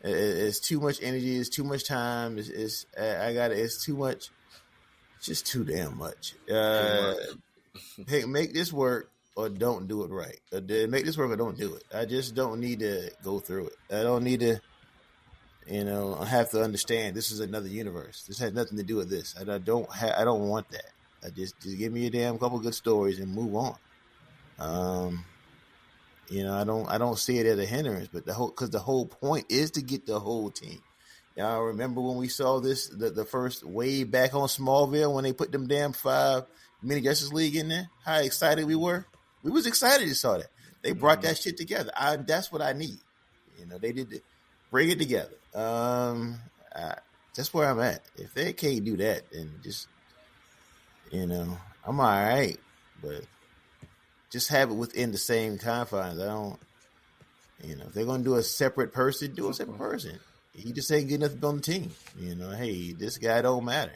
It's too much energy. It's too much time. It's too much. It's just too damn much. Hey, make this work or don't do it right. Make this work or don't do it. I just don't need to go through it. I don't need to, I have to understand this is another universe. This has nothing to do with this. I don't want that. I just give me a damn couple good stories and move on. I don't see it as a hindrance, but because the whole point is to get the whole team. Y'all remember when we saw this, the first way back on Smallville when they put them damn 5 mini Justice League in there? How excited we were. We was excited to saw that. They brought that shit together. That's what I need. They did bring it together. That's where I'm at. If they can't do that, then just, I'm all right. But just have it within the same confines. I don't, if they're going to do a separate person, do a separate person. He just ain't good enough to be on the team. Hey, this guy don't matter.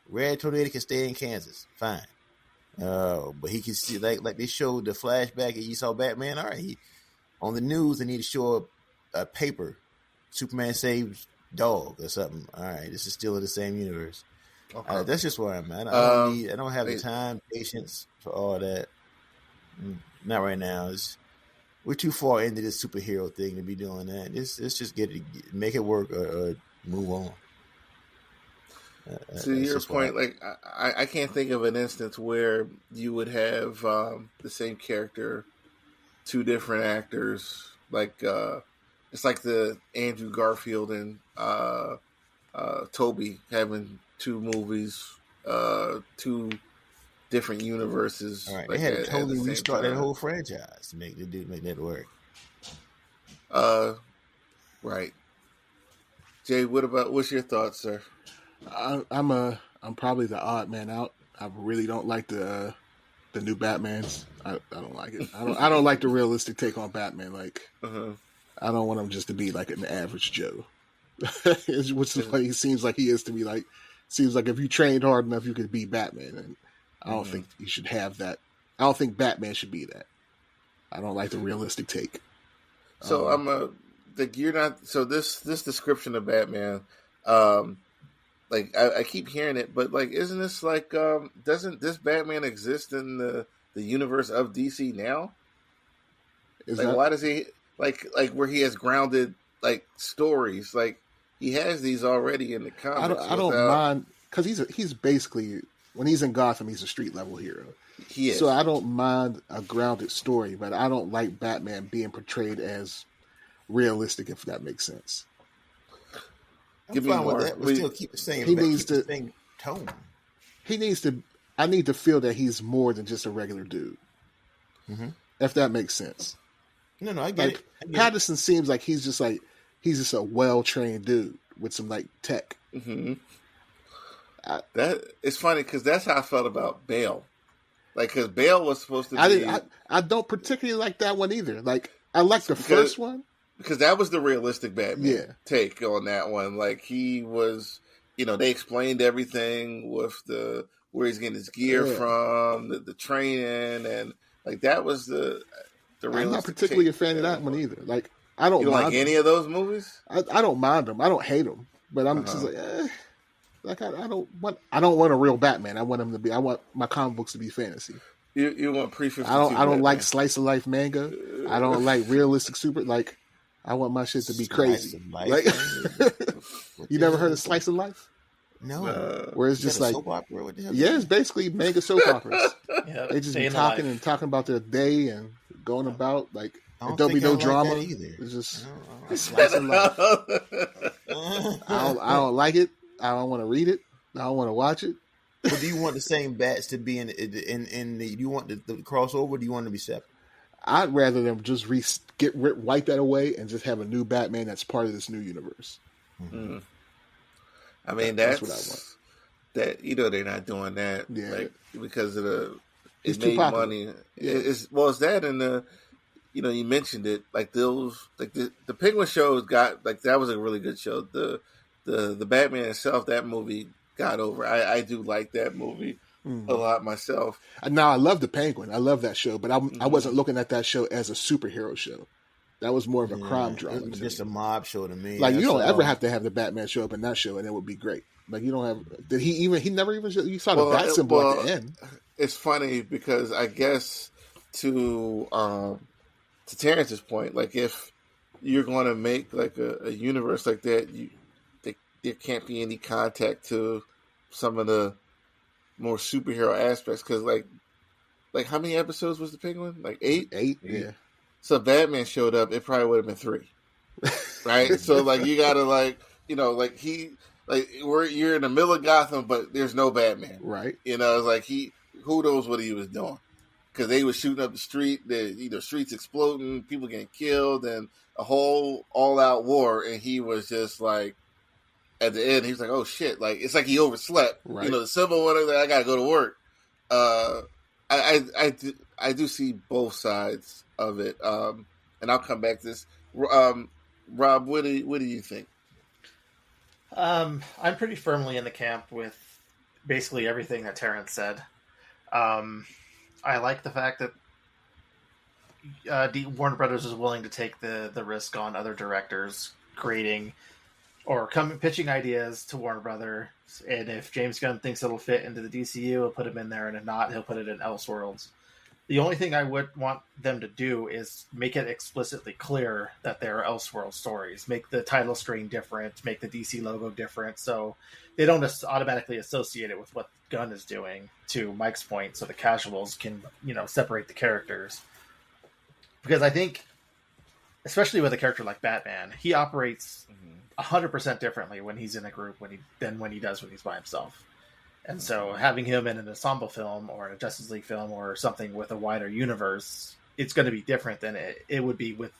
Red Tornado can stay in Kansas. Fine. But he can see, like they showed the flashback and you saw Batman. All right, on the news, they need to show a paper. Superman saves dog or something. All right, this is still in the same universe. Okay. That's just where I'm at. I don't have the time, patience for all that. Not right now. We're too far into this superhero thing to be doing that. Let's just make it work or move on. To your point, I can't think of an instance where you would have the same character, 2 different actors. It's like the Andrew Garfield and Toby having 2 movies, 2 different universes. All right, they had to totally restart that whole franchise to make that work. Right. Jay, what's your thoughts, sir? I'm probably the odd man out. I really don't like the the new Batmans. I don't like it. I don't like the realistic take on Batman. Like, I don't want him just to be like an average Joe, which is what he seems like he is to me. Like, seems like if you trained hard enough, you could be Batman, and I don't think you should have that. I don't think Batman should be that. I don't like the realistic take. So you're not. So this description of Batman, like I keep hearing it, but like, isn't this like, doesn't this Batman exist in the universe of DC now? Why does he like where he has grounded like stories? Like he has these already in the comics. I don't mind because he's basically, when he's in Gotham, he's a street level hero. He is. So I don't mind a grounded story, but I don't like Batman being portrayed as realistic, if that makes sense. I'm fine with that, but still keep the same. The same tone. He needs to. I need to feel that he's more than just a regular dude. If that makes sense. No, I get it. Patterson seems like he's just a well trained dude with some like tech. That it's funny because that's how I felt about Bale. Like, because Bale was supposed to be. I don't particularly like that one either. Like, I like the first one. Because that was the realistic Batman take on that one. Like, he was, they explained everything with where he's getting his gear from, the training, and like that was the realistic. I'm not particularly a fan of that one either. Like, I don't. You don't like any of those movies? I don't mind them. I don't hate them, but I'm just like, like I don't want a real Batman. I want him to be. I want my comic books to be fantasy. You want pre-52? I don't like slice of life manga. I don't like realistic super. Like, I want my shit to be crazy. Like, you never heard of Slice of Life? No. Where it's just like, soap opera? What the hell? Yeah, it's basically manga soap operas. They just be talking about their day and going about, like, there'll be no drama. Like either. It's just Slice of Life. I don't like it. I don't want to read it. I don't want to watch it. But do you want the same bats to be in the? Do you want the crossover? Or do you want to be separate? I'd rather them just wipe that away and just have a new Batman that's part of this new universe. I mean, that's what I want. That they're not doing that, like, because of it made money. It's that and the you mentioned it, like those, like the Penguin shows got, like, that was a really good show. The Batman itself, that movie got over. I do like that movie a lot myself. Now I love the Penguin. I love that show, but I wasn't looking at that show as a superhero show. That was more of a crime drama. It was just a mob show to me. Like, you don't ever have to have the Batman show up in that show, and it would be great. Like, you don't have. Did he even? He never even. You saw the bat symbol at the end. It's funny because I guess to Terrence's point, like, if you're going to make like a universe like that, there can't be any contact to some of the more superhero aspects, because like how many episodes was the Penguin? Like 8? Yeah. So if Batman showed up, it probably would have been 3, right? So like you gotta like you're in the middle of Gotham, but there's no Batman, right? It's like who knows what he was doing, because they were shooting up the street, streets exploding, people getting killed, and a whole all-out war, and he was just like, at the end, he was like, "Oh shit!" Like, it's like he overslept. Right. The Civil War, like, I gotta go to work. I do see both sides of it, and I'll come back to this. Rob, what do you think? I'm pretty firmly in the camp with basically everything that Terrence said. I like the fact that Warner Brothers is willing to take the risk on other directors creating or pitching ideas to Warner Brothers, and if James Gunn thinks it'll fit into the DCU, he'll put him in there, and if not, he'll put it in Elseworlds. The only thing I would want them to do is make it explicitly clear that they are Elseworld stories. Make the title screen different, make the DC logo different, so they don't automatically associate it with what Gunn is doing, to Mike's point, so the casuals can, separate the characters. Because I think, especially with a character like Batman, he operates 100% differently when he's in a group than when he does when he's by himself. And so having him in an ensemble film or in a Justice League film or something with a wider universe, it's going to be different than it would be with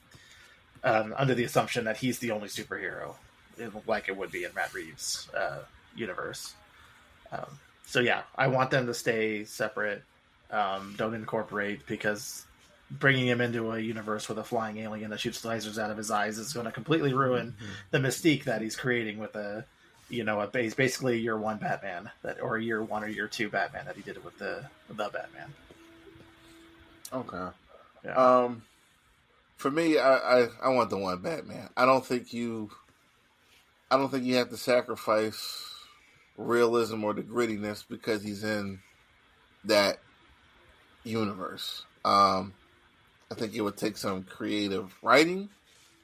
under the assumption that he's the only superhero, like it would be in Matt Reeves' universe. So yeah, I want them to stay separate. don't incorporate, because bringing him into a universe with a flying alien that shoots lasers out of his eyes is going to completely ruin the mystique that he's creating with basically year one Batman or year one or year two Batman that he did it with the Batman. Okay. Yeah. For me, I want the one Batman. I don't think you have to sacrifice realism or the grittiness because he's in that universe. I think it would take some creative writing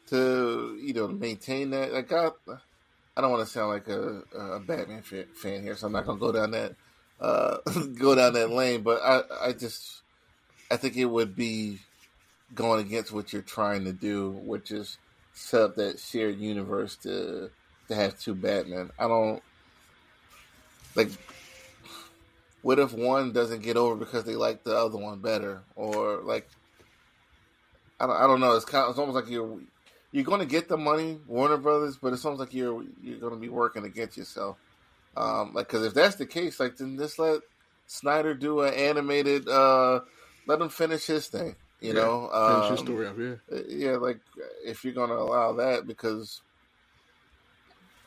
to maintain that. Like I don't want to sound like a Batman fan here, so I'm not gonna go down that go down that lane. But I think it would be going against what you're trying to do, which is set up that shared universe to have two Batman. I don't like. What if one doesn't get over because they like the other one better, or like I don't know. It's almost like you're going to get the money, Warner Brothers, but it's almost like you're going to be working against yourself. Because if that's the case, like then just let Snyder do an animated. Let him finish his thing. Finish his story up. Yeah, like if you're going to allow that, because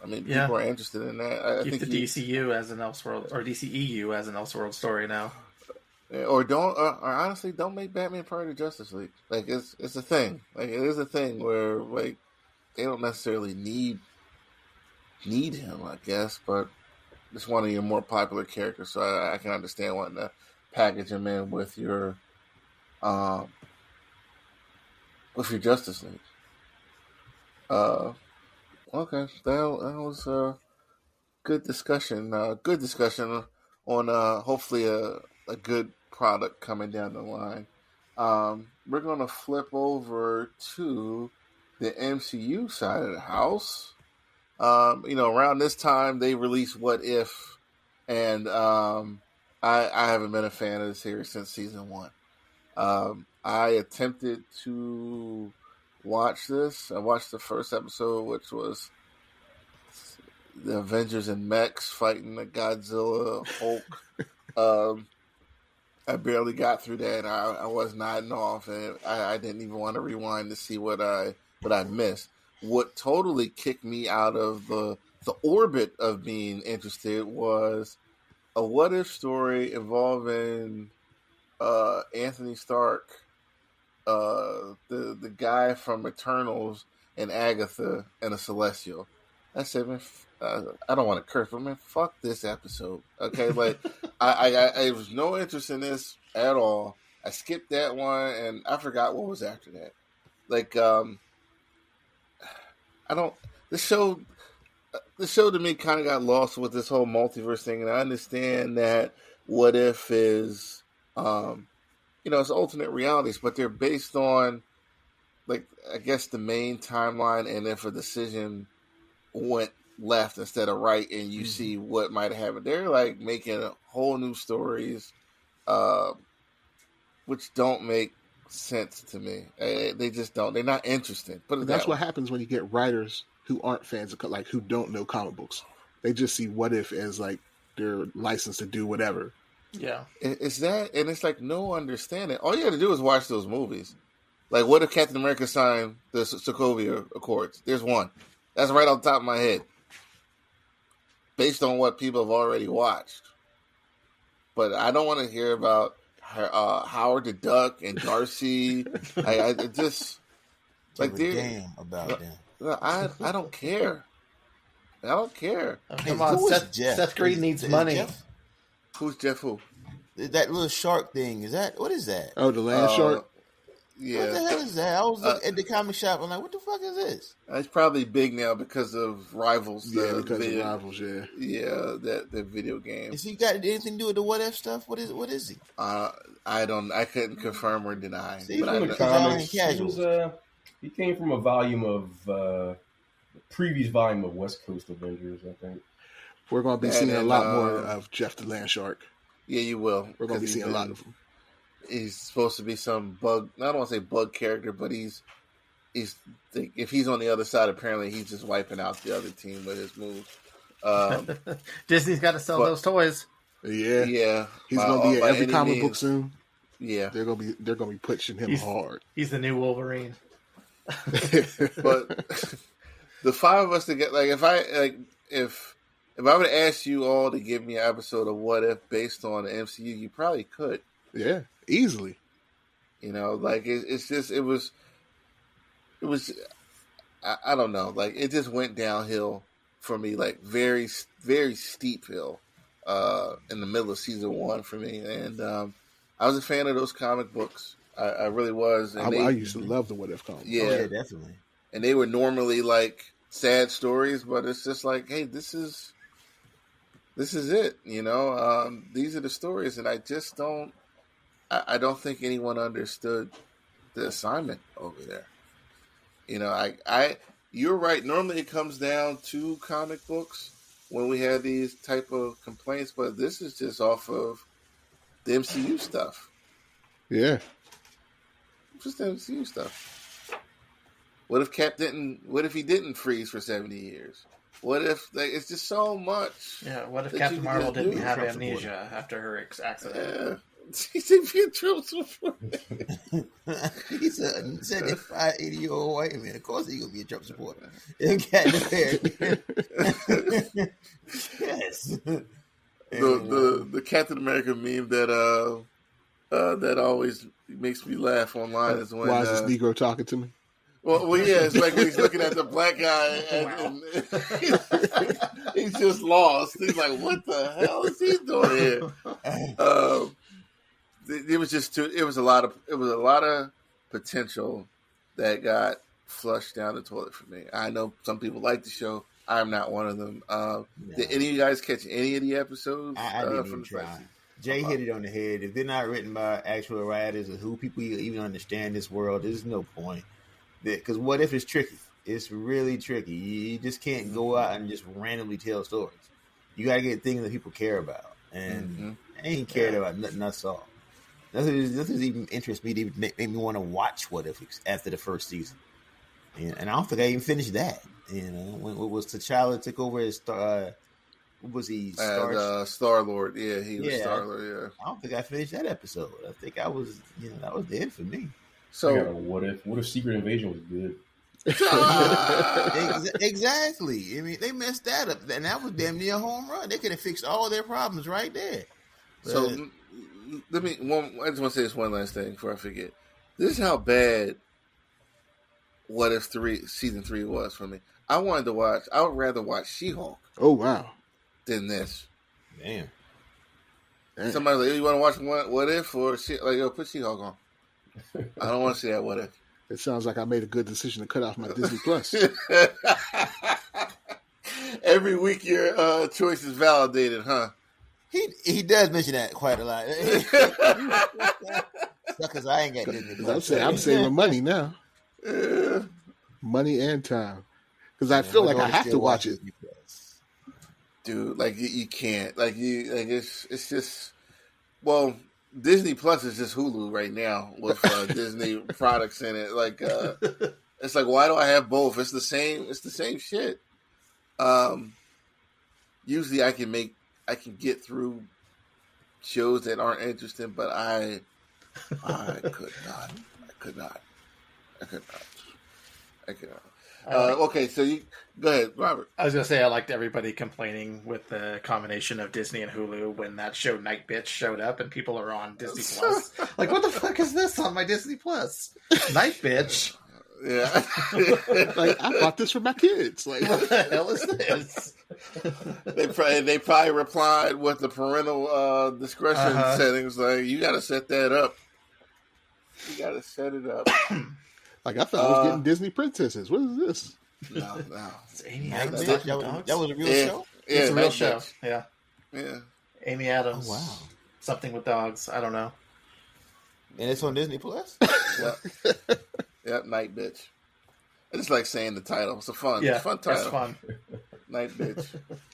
I mean, people are interested in that. I Keep think the DCU as an Elseworld, or DCEU as an Elseworld story now. Or honestly, don't make Batman part of the Justice League. Like it's a thing. Like it is a thing where like they don't necessarily need him, I guess, but it's one of your more popular characters, so I can understand wanting to package him in with your Justice League. Okay, that was good discussion. Good discussion on hopefully a good product coming down the line. We're gonna flip over to the MCU side of the house. Around this time they released What If, and I haven't been a fan of the series since season 1. I attempted to watch this. I watched the first episode, which was the Avengers and mechs fighting the Godzilla, Hulk. I barely got through that. I was nodding off, and I didn't even want to rewind to see what I missed. What totally kicked me out of the orbit of being interested was a what if story involving Anthony Stark, the guy from Eternals, and Agatha and a Celestial. I said, man, I don't want to curse, but man, fuck this episode. Okay, like I was no interest in this at all. I skipped that one, and I forgot what was after that. Like, I don't. The show to me kind of got lost with this whole multiverse thing, and I understand that What If is, it's alternate realities, but they're based on, like, I guess the main timeline, and if a decision went left instead of right, and you see what might have happened. They're like making whole new stories, which don't make sense to me. They just don't. They're not interesting. But that's what happens when you get writers who aren't fans of who don't know comic books. They just see What If as like their license to do whatever. Yeah, it's that, and it's like no understanding. All you got to do is watch those movies. Like, what if Captain America signed the Sokovia Accords? There's one. That's right off the top of my head, based on what people have already watched. But I don't want to hear about Howard the Duck and Darcy. I just like damn about them. I don't care. I don't care. Oh, come on, Seth Green needs money. Jeff? Who's Jeff? Who? That little shark thing what is that? Oh, the land shark. Yeah. What the hell is that? I was looking at the comic shop. I'm like, what the fuck is this? It's probably big now because of Rivals. Of Rivals. Yeah. Yeah, that video game. Has he got anything to do with the What If stuff? What is he? I couldn't confirm or deny. See, from the comics, he came from a volume of previous volume of West Coast Avengers, I think. We're going to be seeing a lot more of Jeff the Land Shark. Yeah, you will. We're going to be seeing a lot of him. He's supposed to be some bug. I don't want to say bug character, but he's if he's on the other side, apparently he's just wiping out the other team with his moves. Disney's got to sell those toys. Yeah. He's gonna be in every comic book soon. Yeah. They're gonna be pushing him hard. He's the new Wolverine. But the five of us together, like if I would ask you all to give me an episode of What If based on the MCU, you probably could. Yeah, easily. You know, like it's just it was. I don't know, like it just went downhill for me, like very very steep hill in the middle of season 1 for me, and I was a fan of those comic books. I really was. And I used to love the What If comics. Yeah, definitely. And they were normally like sad stories, but it's just like, hey, this is it. You know, these are the stories, and I just don't. I don't think anyone understood the assignment over there. You know, you're right. Normally, it comes down to comic books when we have these type of complaints, but this is just off of the MCU stuff. Yeah, just the MCU stuff. What if he didn't freeze for 70 years? What if it's just so much? Yeah. What if Captain Marvel didn't have amnesia after her accident? Yeah. He said, He's a 75, 80-year-old white man. Of course, he's gonna be a Trump supporter. Yes. The Captain America meme that always makes me laugh online is when why is this Negro talking to me? Well, yeah, it's like when he's looking at the black guy and he's just lost. He's like, "What the hell is he doing here?" It was just it was a lot of potential that got flushed down the toilet for me. I know some people like the show. I'm not one of them. No. Did any of you guys catch any of the episodes? I didn't even try. Jay hit it on the head. If they're not written by actual writers or who people even understand this world, there's no point. Because What If is tricky. It's really tricky. You just can't go out and just randomly tell stories. You got to get things that people care about. And I ain't cared about nothing I saw. Nothing even interests me to even make me want to watch What If after the first season. And I don't think I even finished that. You know, when it was T'Challa took over as what was he? Star-Lord. Yeah, he was Star-Lord, yeah. I don't think I finished that episode. I think that was the end for me. So what if Secret Invasion was good? Exactly. I mean, they messed that up, and that was damn near a home run. They could have fixed all their problems right there. But, so I just want to say this one last thing before I forget. This is how bad What If season 3 was for me. I would rather watch She-Hulk. Oh wow. Than this. Damn. Somebody's like, you want to watch What If or put She-Hulk on. I don't want to see that What If. It sounds like I made a good decision to cut off my Disney Plus. Every week your choice is validated, huh? He does mention that quite a lot. Because I ain't got Disney Plus. I'm saving money now. Money and time. Because I feel like I have to watch it. Dude, like you can't. It's just, well, Disney Plus is just Hulu right now with Disney products in it. Like, it's like, why do I have both? It's the same shit. Usually I can get through shows that aren't interesting, but I could not. Okay, so you go ahead, Robert. I was gonna say I liked everybody complaining with the combination of Disney and Hulu when that show Night Bitch showed up and people are on Disney Plus. Like, what the fuck is this on my Disney Plus? Night Bitch. Yeah. Like, I bought this for my kids. Like, what the hell is this? They probably replied with the parental discretion settings. Like, you got to set that up. You got to set it up. Like, I thought I was getting Disney princesses. What is this? No. It's Amy Adams. Adams. That was a real show? Yeah, it's a real show. Yeah. Amy Adams. Oh, wow. Something with dogs. I don't know. And it's on Disney Plus? Yep, Night Bitch. I just like saying the title. It's a fun title. It's fun. Night Bitch.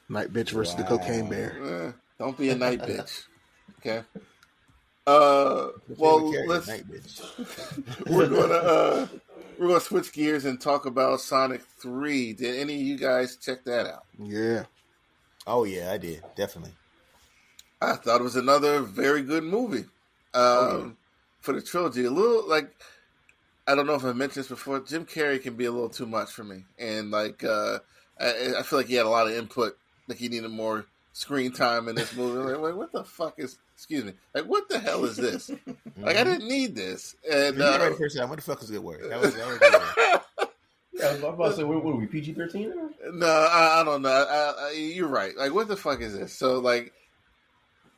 Night Bitch versus the Cocaine Bear. Don't be a night bitch. Okay. Let's. Night Bitch. We're gonna switch gears and talk about Sonic 3. Did any of you guys check that out? Yeah. Oh yeah, I did, definitely. I thought it was another very good movie for the trilogy. A little like, I don't know if I mentioned this before, Jim Carrey can be a little too much for me. And like, I feel like he had a lot of input. Like he needed more screen time in this movie. I'm like, wait, what the fuck is? Excuse me. Like, what the hell is this? Like, I didn't need this. And You read the first time. What the fuck was a good word? That was a good word. Yeah, I was about to say, what are we, PG-13? No, I don't know. You're right. Like, what the fuck is this? So, like,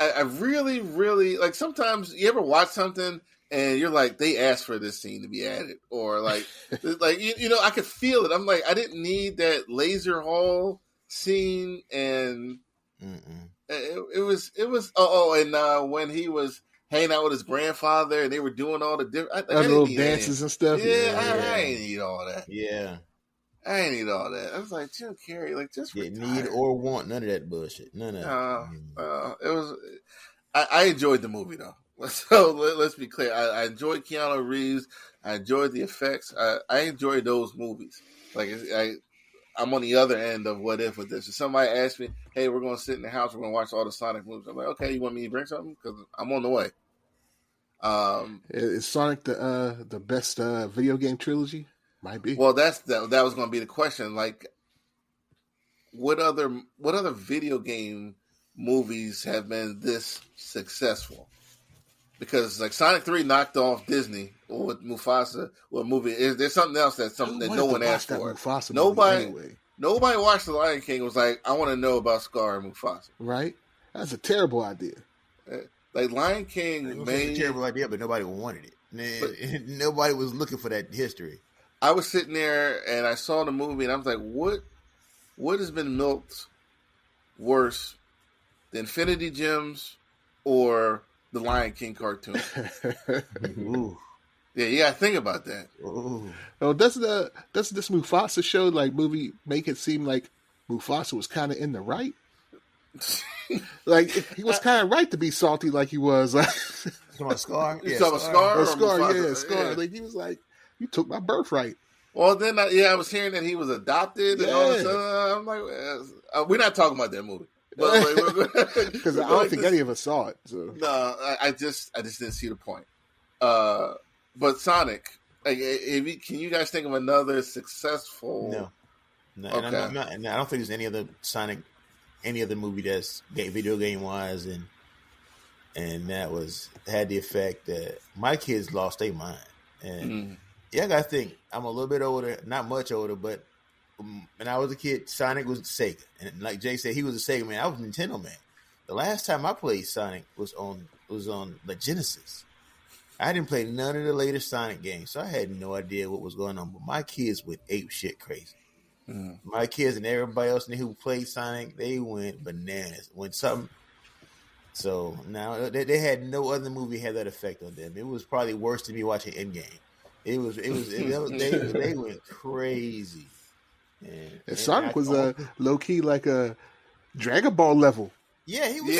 I really, really like. Sometimes you ever watch something and you're like, they asked for this scene to be added, or like, like you know, I could feel it. I'm like, I didn't need that laser hall scene, and it was. And when he was hanging out with his grandfather and they were doing all the different little dances and stuff. Yeah, I ain't need all that. Yeah. I ain't need all that. I was like, Jim Carrey, like, just need or want none of that bullshit. None of it. It was. I enjoyed the movie though. So let's be clear. I enjoyed Keanu Reeves. I enjoyed the effects. I enjoyed those movies. Like I'm on the other end of what if with this. If somebody asked me, "Hey, we're going to sit in the house. We're going to watch all the Sonic movies," I'm like, "Okay, you want me to bring something? Because I'm on the way." Is Sonic the best video game trilogy? Might be. Well, that was going to be the question. Like, what other video game movies have been this successful? Because like Sonic 3 knocked off Disney with Mufasa. Well, movie there's something else that no one asked for. Nobody watched The Lion King. Was like, I want to know about Scar and Mufasa. Right? That's a terrible idea. Like Lion King made a terrible idea, but nobody wanted it. Nobody was looking for that history. I was sitting there and I saw the movie and I was like, what has been milked worse, the Infinity Gems or the Lion King cartoon? Ooh. Yeah, you gotta think about that. Ooh. Oh, doesn't this Mufasa show like movie make it seem like Mufasa was kind of in the right? Like he was kind of right to be salty, like he was. You talking about Scar? You talking about Scar? Scar, yeah, Scar. Yeah. Like he was like, you took my birthright. Well, then, I was hearing that he was adopted and all this stuff. I'm like, we're not talking about that movie. Because I don't think any of us saw it. So. No, I just didn't see the point. But Sonic, like, can you guys think of another successful? No. Okay. And I don't think there's any other Sonic, any other movie that's video game wise, and that had the effect that my kids lost their mind. And I gotta think, I'm a little bit older, not much older, but when I was a kid, Sonic was Sega, and like Jay said, he was a Sega man. I was a Nintendo man. The last time I played Sonic was on the Genesis. I didn't play none of the later Sonic games, so I had no idea what was going on. But my kids went ape shit crazy. My kids and everybody else who played Sonic, they went bananas. So now they had no other movie had that effect on them. It was probably worse than me watching Endgame. They went crazy. And Sonic was low key like a Dragon Ball level. Yeah, he was.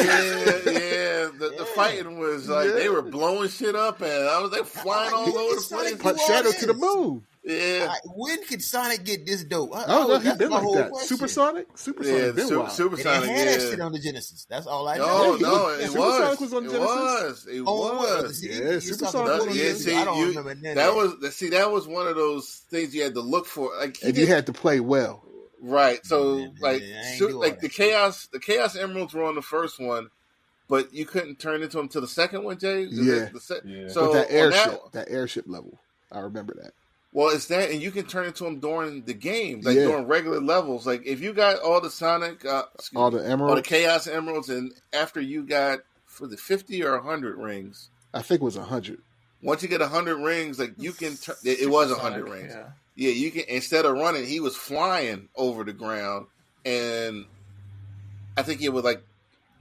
The fighting was like they were blowing shit up, and they flying all over the place. Put Shadow to the moon. Yeah. When could Sonic get this dope? He's been like that. Question. Super Sonic. Super Sonic had that shit on the Genesis. That's all I know. No, it Super was. Sonic was on the Genesis. It was. Yeah, Super Sonic was on the Genesis. I don't remember that was one of those things you had to look for. Like, and you had to play well. Right. So the Chaos Emeralds were on the first one, but you couldn't turn into them to the second one, Jay. So with that airship level, I remember that. Well, it's that, and you can turn into them during the games, during regular levels. Like if you got all the Sonic, all the Emeralds, all the Chaos Emeralds, and after you got for the 50 or 100 rings, I think it was 100. Once you get 100 rings, like you can. It was 100 rings. Yeah, you can. Instead of running, he was flying over the ground, and I think it would like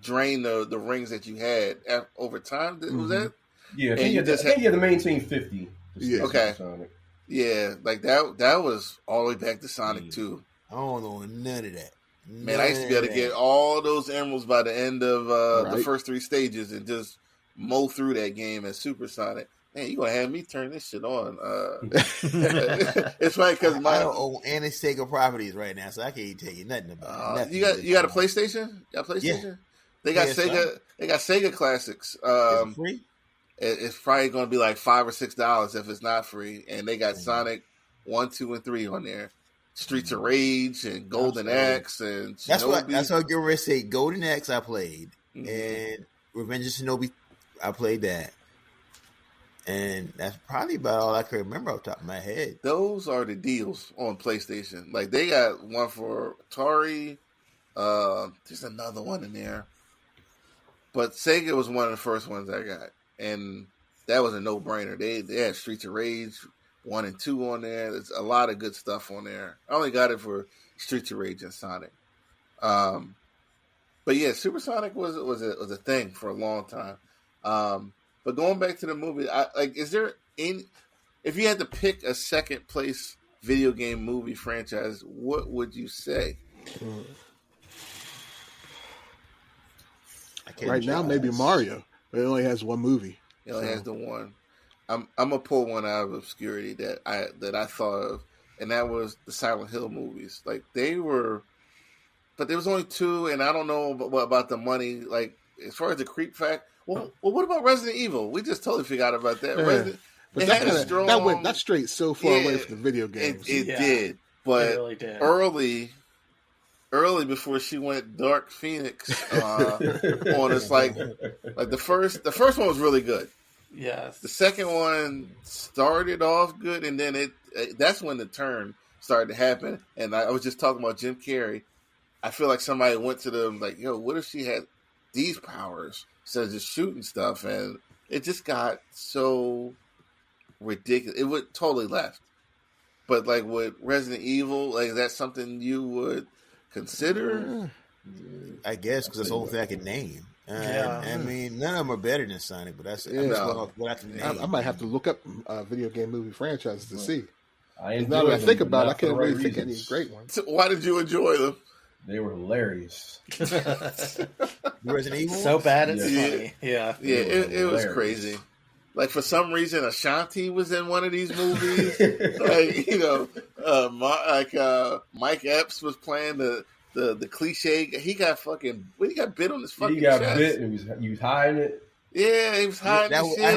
drain the rings that you had over time. Was that? Yeah, I think you had to maintain 50. Yeah. Okay. Sonic. Yeah, like that was all the way back to Sonic 2. I don't know none of that. Man, I used to be able to get all those emeralds by the end of the first 3 stages and just mow through that game as Super Sonic. Man, you gonna have me turn this shit on? It's funny because I don't own any Sega properties right now, so I can't tell you nothing about it. You got a PlayStation? You got a PlayStation? They got PS5? Sega. They got Sega classics. Is it free? It's probably going to be like $5 or $6 if it's not free. And they got Mhm. Sonic 1, 2, and 3 on there. Streets of Rage and Golden Axe and Shinobi. That's what I get ready to say. Golden Axe I played, Mhm. and Revenge of Shinobi I played that, and that's probably about all I can remember off the top of my head. Those are the deals on PlayStation. Like they got one for Atari. There's another one in there, but Sega was one of the first ones I got, and that was a no-brainer. They had Streets of Rage 1 and 2 on there. There's a lot of good stuff on there. I only got it for Streets of Rage and Sonic. But yeah, Supersonic was a thing for a long time. But going back to the movie, is there any? If you had to pick a second place video game movie franchise, what would you say? Right now, maybe Mario, but it only has one movie. It only has the one. I'm gonna pull one out of obscurity that I thought of, and that was the Silent Hill movies. Like they were, but there was only 2, and I don't know about the money. Like as far as the creep fact, well, what about Resident Evil? We just totally forgot about that. Yeah. But that went straight so far away from the video games. It did, but It really did. early before she went Dark Phoenix on us, like the first one was really good. Yes. The second one started off good, and then that's when the turn started to happen. And I was just talking about Jim Carrey. I feel like somebody went to them like, yo, what if she had these powers instead of just shooting stuff? And it just got so ridiculous. It would totally left. But like with Resident Evil, like is that something you would consider? I guess because that's the only thing I can name. Yeah. I mean, none of them are better than Sonic, but that's what I can name. I might have to look up video game movie franchises to see. I Now that I think about it, I can't really think of any great ones. So why did you enjoy them? They were hilarious. Resident Evil? So bad it's Yeah. funny. Yeah. Yeah, it was hilarious. crazy. Like for some reason, Ashanti was in one of these movies. Like Mike Epps was playing the cliche. He got bit on his fucking He got chest. bit and he was hiding it. Yeah, he was hiding shit. I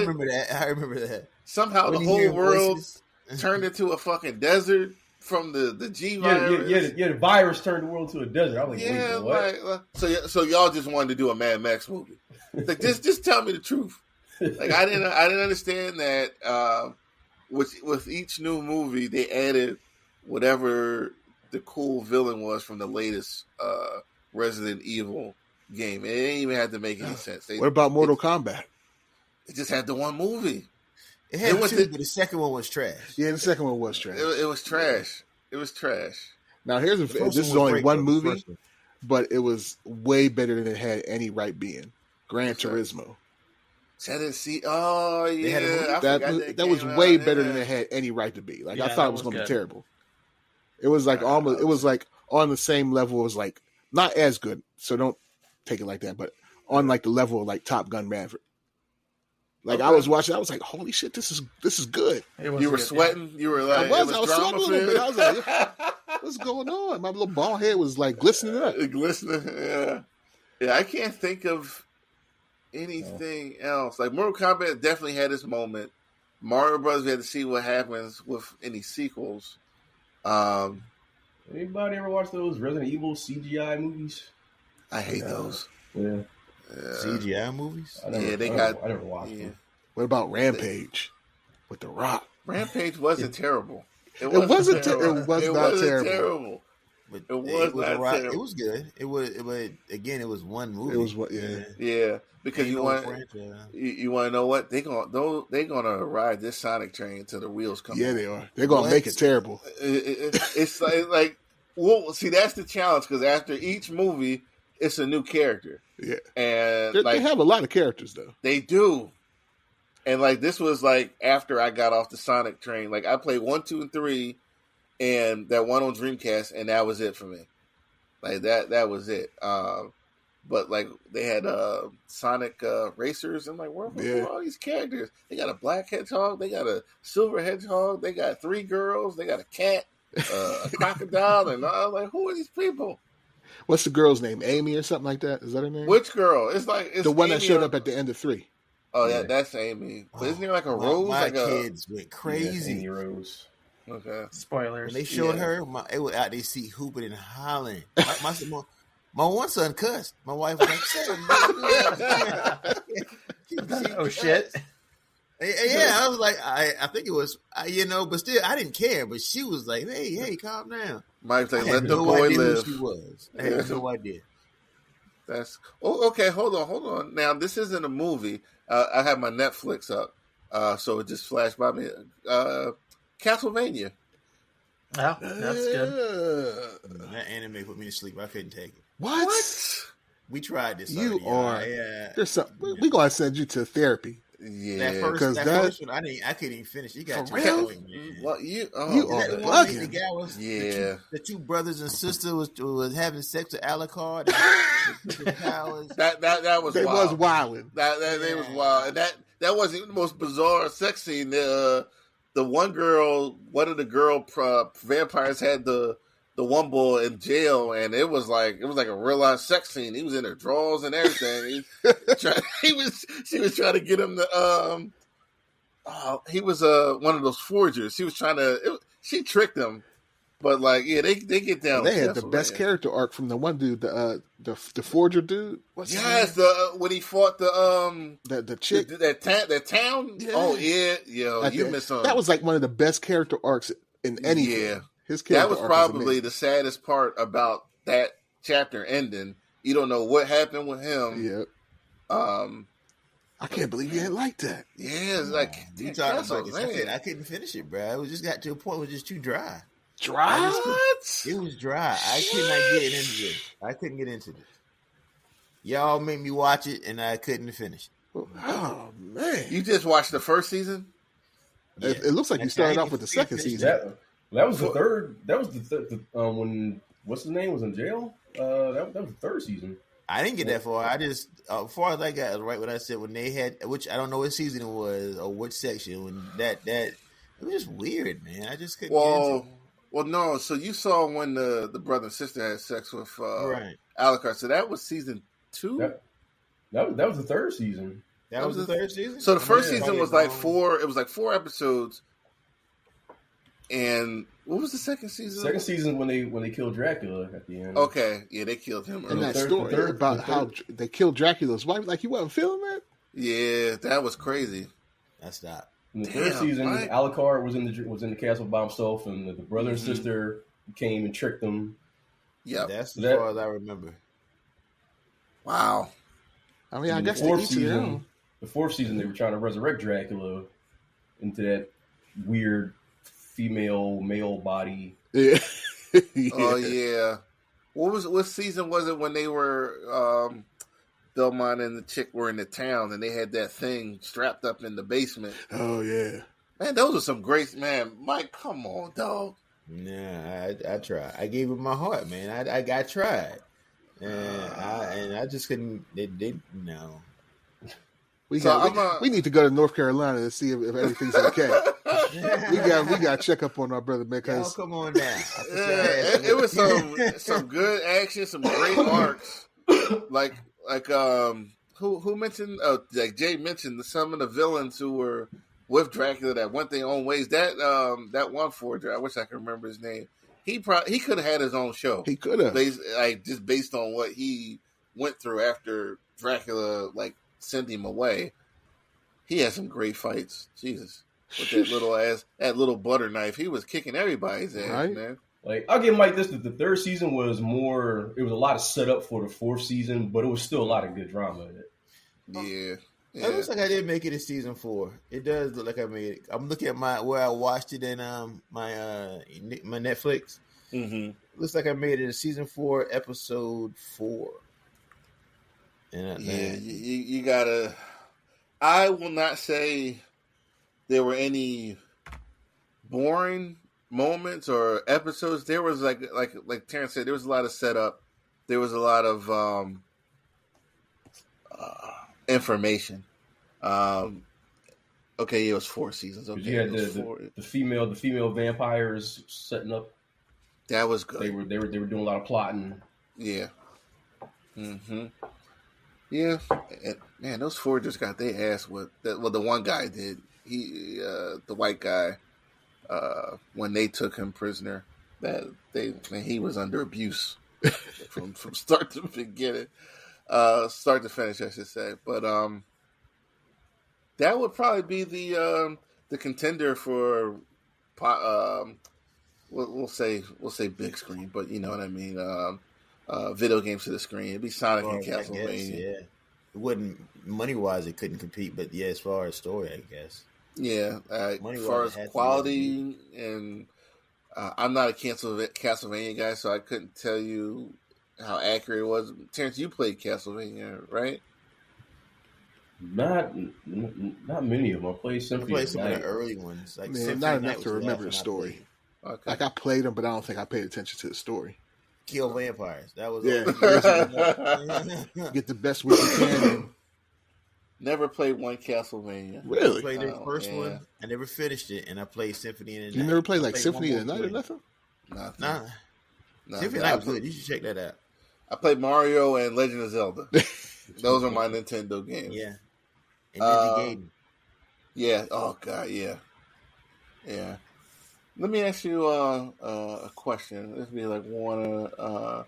remember that. Somehow When the you whole hear world voices- turned into a fucking desert from the G Yeah, virus. the virus turned the world to a desert. I was like, Yeah, wait, what? so y'all just wanted to do a Mad Max movie. Like just tell me the truth. Like I didn't understand that. With each new movie, they added whatever the cool villain was from the latest Resident Evil game. It didn't even have to make any sense. What about Mortal Kombat? It just had the one movie. It had It was two, the- but the second one was trash. Yeah, the second one was trash. It was trash. It was trash. Now The this first is one was only great, one though, the movie, first one. but it was way better than it had any right being. Gran Turismo. Tennessee. Oh yeah, had a movie? I forgot That was came way out, better yeah. than it had any right to be. Like Yeah, I thought that it was was going to be good. terrible. It was like almost. It was like on the same level as like not as good. So don't take it like that. But on like the level of like Top Gun Maverick. Like I Okay. was watching, I was like, "Holy shit, this is good." It was You were good, sweating. You were like, I it was sweating drama a little bit. I was filled. like, "What's going on?" My little bald head was like glistening up. Glistening. Yeah. I can't think of anything else. Like Mortal Kombat definitely had its moment. Mario Brothers, we had to see what happens with any sequels. Anybody ever watch those Resident Evil CGI movies? I hate those. Yeah. CGI movies? I never watched them. What about Rampage with The Rock? Rampage wasn't terrible. It wasn't terrible. it was It not wasn't terrible. terrible. But It was not alright. terrible. It was good. It was again. It was one movie. It was what? Yeah. Yeah, because Ain't you no want franchise. you want to know what they gonna ride this Sonic train until the wheels come. Yeah, off. they are. They're gonna What? make it terrible. It's like well, see, that's the challenge because after each movie, it's a new character, Yeah, and they like have a lot of characters though. they do, and like this was like after I got off the Sonic train. Like I played 1, 2, and 3, and that one on Dreamcast, and that was it for me. Like that was it. But like they had Sonic racers. I'm like, where are all these characters? They got a black hedgehog. They got a silver hedgehog. They got 3 girls. They got a cat, a crocodile, and I was like, who are these people? What's the girl's name? Amy or something like that? Is that her name? Which girl? It's the one Amy that showed or- up at the end of 3. Oh Yeah. yeah, that's Amy. But isn't there like a Rose? My like kids went Yeah, crazy. Amy Rose. Okay. Spoilers. When they showed Yeah. her, they were out there see hooping and hollering. My one son cussed. My wife was like, Oh shit! Yeah, I was like, I think it was, but still, I didn't care. But she was like, hey, calm down. Mike's like, I had let the no boy idea live. who she was. I had no idea. That's okay. Hold on. Now this isn't a movie. I have my Netflix up, so it just flashed by me. Castlevania. Oh, that's good. That anime put me to sleep. I couldn't take it. What? We tried this. You already. are. There's some. We gonna send you to therapy. Yeah, That first one, I couldn't even finish. You got For to real? the point, man. Well, you are That okay. one, bugging. the guy was the two brothers and sister was having sex with Alucard. And powers. That was They wild. was wilding. That they was wild, and that wasn't the most bizarre sex scene. The one girl, one of the girl vampires had the one boy in jail, and it was like a real life sex scene. He was in her drawers and everything. She was trying to get him to he was one of those forgers. She was trying to. She tricked him, but like they get down. They had the best character arc from the one dude, the forger dude. What's his name? when he fought the chick. that town. Yeah. Oh yeah, you missed something. That was like one of the best character arcs in anything. Yeah. His character That was arc probably amazing. the saddest part about that chapter ending. You don't know what happened with him. Yeah. I can't believe you didn't like that. Yeah, it's like You talking about this? I couldn't finish it, bro. It was just got to a point where it was just too dry. Dry? What? It was dry. I could not get into this. I couldn't get into this. Y'all made me watch it, and I couldn't finish it. Oh man! You just watched the first season? Yeah. It looks like you started off with the second season. That was the third. That was the when what's his name was in jail. That was the third season. I didn't get that far. I just, as far as I got, right what I said, when they had, which I don't know what season it was or which section, when that it was just weird, man. I just couldn't get into it. Well, no. So you saw when the brother and sister had sex with Right. Alucard. So that was season 2? That was the third season. That was the third season? So the first Yeah. season was like 4. It was like 4 episodes. And what was the second season? Second season when they killed Dracula at the end. Okay, yeah, they killed him. And that third- story the third- about the how third- they killed Dracula's wife, like you wasn't feeling that? Yeah, that was crazy. I stopped. In the third Damn, season, Mike. Alucard was in the castle by himself, and the brother and sister came and tricked him. Yep. That's as That- far as I remember. Wow. I mean, I In guess the they fourth each their season, own. the fourth season, they were trying to resurrect Dracula into that weird female male body. Yeah. Oh yeah. What season was it when they were Belmont and the chick were in the town and they had that thing strapped up in the basement? Oh yeah. Man, those are some great Mike, come on, dog. Nah, I tried. I gave it my heart, man. I tried, and I just couldn't. They no. We So we need to go to North Carolina to see if everything's okay. we got to check up on our brother Y'all because come on down. Yeah, it was some good action, some great arcs. Like who mentioned? Like Jay mentioned some of the villains who were with Dracula that went their own ways. That one forger, I wish I could remember his name. He could have had his own show. he could have. Just based on what he went through after Dracula sent him away. He had some great fights. Jesus. With that little butter knife. He was kicking everybody's ass, Right. man. Like, I'll give Mike this: that the third season was more. It was a lot of setup for the fourth season, but it was still a lot of good drama in it. Yeah. It looks like I did make it in season 4. It does look like I made it. I'm looking at where I watched it in my Netflix. Mm-hmm. Looks like I made it in season 4, episode 4. And Yeah, you gotta. I will not say there were any boring moments or episodes. There was like Terrence said, there was a lot of setup. There was a lot of information. Okay, it was 4 seasons. Okay, You had it was 4. the female vampires setting up. That was They good. were doing a lot of plotting. Yeah. Mm-hmm. Yeah. And, man, those forgers got their ass whipped. Well, the one guy did. The white guy, when they took him prisoner, he was under abuse from start to beginning, start to finish, I should say. But that would probably be the contender for, we'll say big screen, but you know what I mean. Video games to the screen. It'd be Sonic and I guess, Castlevania. yeah. It wouldn't money wise. It couldn't compete, but yeah, as far as story, I guess. Yeah, as far as quality and I'm not a Castlevania guy, so I couldn't tell you how accurate it was. Terrence, you played Castlevania, right? Not many of them. I played Symphony. I played some of the early ones. Like Man, not enough to remember the story. Okay. Like I played them, but I don't think I paid attention to the story. Kill vampires. That was Get the best we can. Never played one Castlevania. Really? I played the first one. I never finished it, and I played Symphony in the Night. You never played like Symphony in the Night or nothing? Nah. Symphony in the Night was good. You should check that out. I played Mario and Legend of Zelda. Those are my Nintendo games. Yeah. And Ninja Gaiden. Yeah. Oh God. Yeah. Yeah. Let me ask you a question. This will be like one of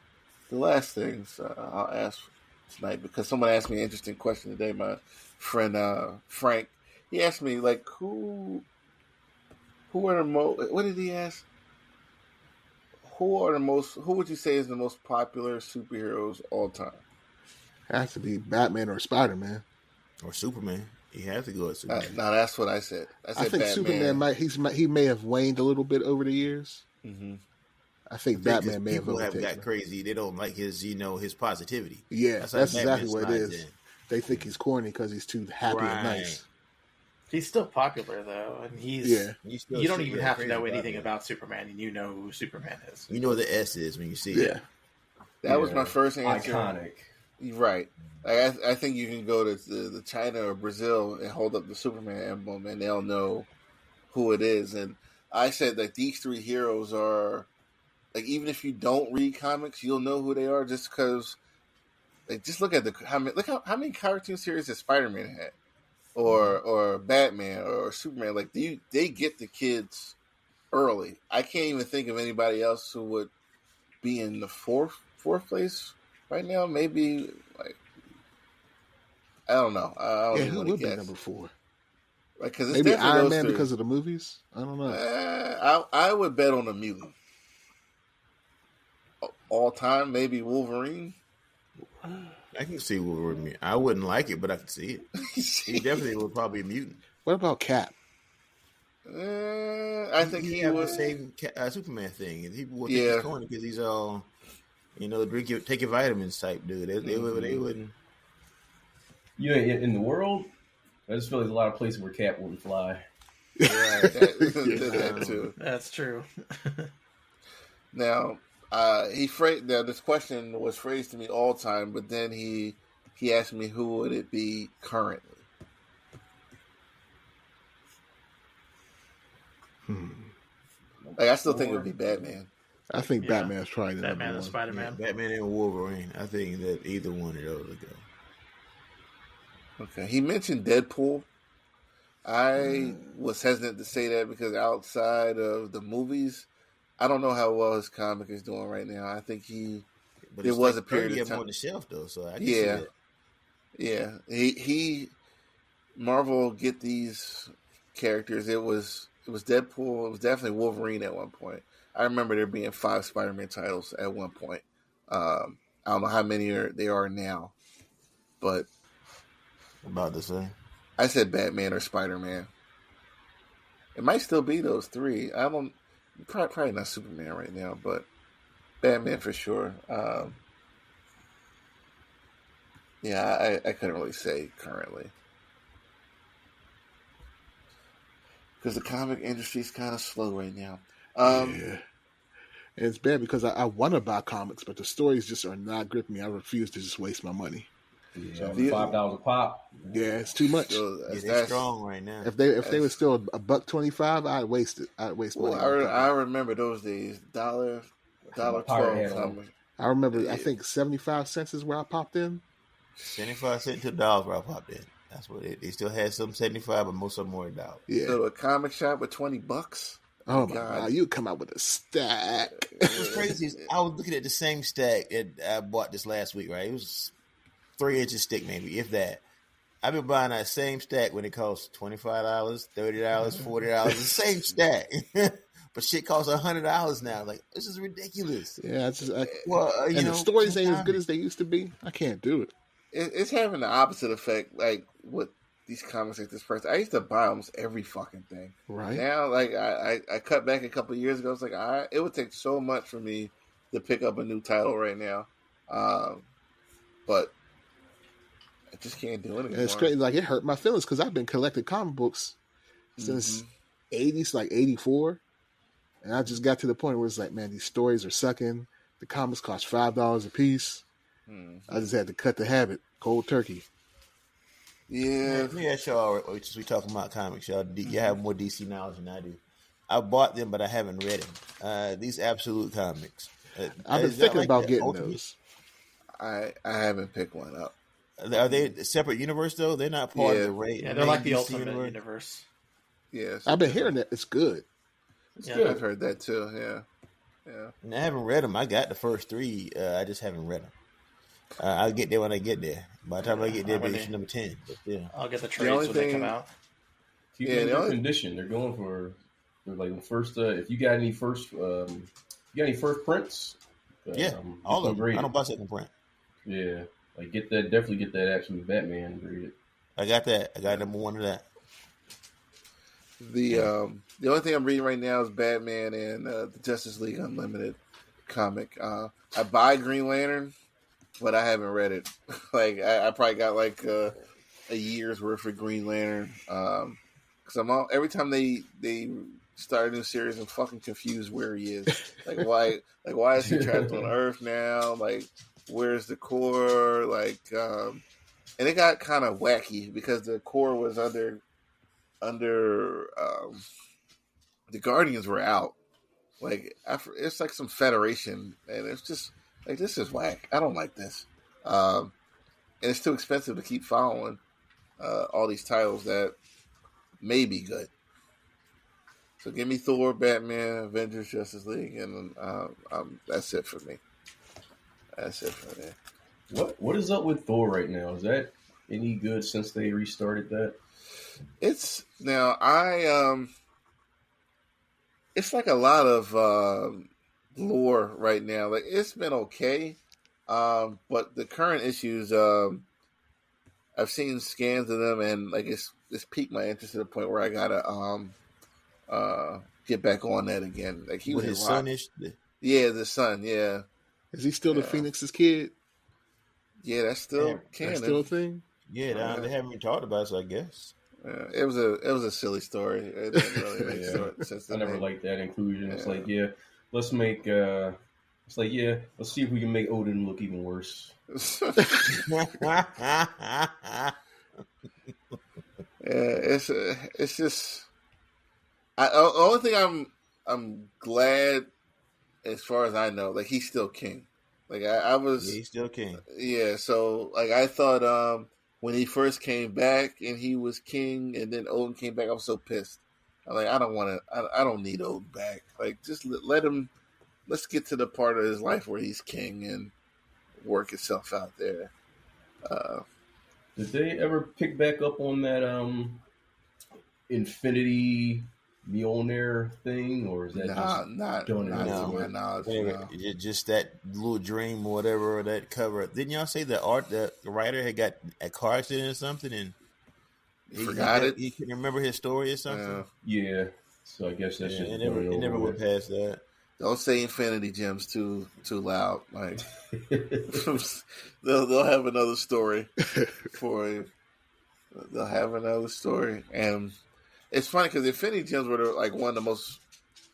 the last things I'll ask tonight, because someone asked me an interesting question today. My friend Frank, he asked me like, who are the most? What did he ask? Who would you say is the most popular superheroes all time? Has to be Batman or Spider-Man or Superman. You have to go with Superman. No, that's what I said. I think Batman. Superman he may have waned a little bit over the years. Mm-hmm. I think Batman may have got crazy. They don't like his positivity. Yeah, that's exactly what it is. They think he's corny because he's too happy and nice. He's still popular though, and you don't even have to know anything about Superman, and you know who Superman is. You know what the S is when you see it. That was my first answer. Iconic. Right. I think you can go to the China or Brazil and hold up the Superman emblem, and they'll know who it is. And I said that these three heroes are, like, even if you don't read comics, you'll know who they are just because, like, just look at how many cartoon series that Spider-Man had, or Batman or Superman. Like, they get the kids early. I can't even think of anybody else who would be in the fourth place right now. Maybe, like, I don't know. Who would be number 4? Like, cause maybe Iron Man because of the movies. I don't know. I would bet on a mutant. All time, maybe Wolverine. I can see Wolverine. I wouldn't like it, but I can see it. He definitely would probably be a mutant. What about Cap? I think he would the same Superman thing. People will think he's corny because he's all, take your vitamins type dude. They wouldn't. In the world, I just feel like there's a lot of places where Cap wouldn't fly. Right. That too. That's true. Now, this question was phrased to me all the time, but then he asked me who would it be currently. Like, I still think it would be Batman. I think Batman's probably the Batman number and one. Spider-Man. Yeah, Batman and Wolverine. I think that either one of those would go. Okay. He mentioned Deadpool. I was hesitant to say that because outside of the movies, I don't know how well his comic is doing right now. I think there was a period of time on the shelf though, so I can see that. Yeah. He Marvel get these characters. It was Deadpool. It was definitely Wolverine at one point. I remember there being 5 Spider-Man titles at one point. I don't know how many they are now, but about to say. I said Batman or Spider-Man. It might still be those 3. I don't. Probably not Superman right now, but Batman for sure. I couldn't really say currently because the comic industry is kind of slow right now. And it's bad because I want to buy comics, but the stories just are not gripping me. I refuse to just waste my money. Yeah, $5 a pop. Yeah, it's too much. So that's strong right now. If they were still $1.25, I'd waste it. I'd waste money. I remember those days. $1.12. I remember. I think 75 cents is where I popped in. 75 cents to $1 where I popped in. That's what they still had some 75, but most of them were $1. Yeah. So a comic shop with $20. Oh my God! You come out with a stack. What's crazy is I was looking at the same stack that I bought this last week. Right, it was 3 inches thick, maybe if that. I've been buying that same stack when it costs $25, $30, $40. The same stack, but shit costs $100 now. Like, this is ridiculous. Yeah, it's just, and the stories ain't as good as they used to be. I can't do it. It's having the opposite effect, like with these comics at this price. I used to buy almost every fucking thing. Right now, like I cut back a couple of years ago. It's like it would take so much for me to pick up a new title right now, but I just can't do it anymore. And it's crazy. Like, it hurt my feelings because I've been collecting comic books since 80s, like 84, and I just got to the point where it's like, man, these stories are sucking. The comics cost $5 a piece. I just had to cut the habit, cold turkey. Yeah. Let me ask y'all, since we talking about comics, y'all have more DC knowledge than I do. I bought them, but I haven't read them. These Absolute comics. I've been thinking about getting those. I haven't picked one up. Are they a separate universe though? They're not part of the raid. Yeah, they're like the DC Ultimate Universe. Yes, I've been hearing that it's good. It's good. I've heard that too. Yeah. And I haven't read them. I got the first 3. I just haven't read them. I'll get there when I get there. By the time I get there, it'll be issue number 10. But yeah, I'll get the trades when they come out. Keep them in good condition. They're going for like first. If you got any first, prints? all of them. I don't buy second print. Yeah, like definitely get that Absolute Batman. Read it. I got that. I got number 1 of that. The only thing I'm reading right now is Batman and the Justice League Unlimited comic. I buy Green Lantern, but I haven't read it. Like I probably got like a year's worth of Green Lantern. Because every time they start a new series, I'm fucking confused where he is. Why is he trapped on Earth now? Like, where's the core? Like, and it got kind of wacky because the core was under the Guardians were out. Like, it's like some Federation, and it's just like, this is whack. I don't like this, and it's too expensive to keep following all these titles that may be good. So give me Thor, Batman, Avengers, Justice League, and that's it for me. That's it for me. What is up with Thor right now? Is that any good since they restarted that? It's now it's like a lot of lore right now. Like, it's been okay, but the current issues, I've seen scans of them, and like it's piqued my interest to the point where I gotta get back on that again. Like, he was his son is. Yeah, the son. Yeah, is he still the Phoenix's kid? Yeah, that's still canon. That's still a thing. Yeah, they haven't even talked about it, so I guess. It was a silly story. It didn't really make sense. I never liked that inclusion. It's like, let's make. It's like, let's see if we can make Odin look even worse. It's just. The only thing I'm glad, as far as I know, like, he's still king. Like, I was. Yeah, he's still king. Yeah, so like I thought when he first came back and he was king, and then Odin came back, I was so pissed. I'm like, I don't need Odin back. Like, just let him. Let's get to the part of his life where he's king and work itself out there. Did they ever pick back up on that Infinity Mjolnir thing, or is that not to my knowledge? No. Just that little dream or whatever, or that cover. Didn't y'all say the writer had got a car accident or something, and he forgot it? He couldn't remember his story or something. Yeah. So I guess that's just it never went past that. Don't say Infinity Gems too loud. Like, they'll have another story for you. They'll have another story, and it's funny because Infinity Gems were like one of the most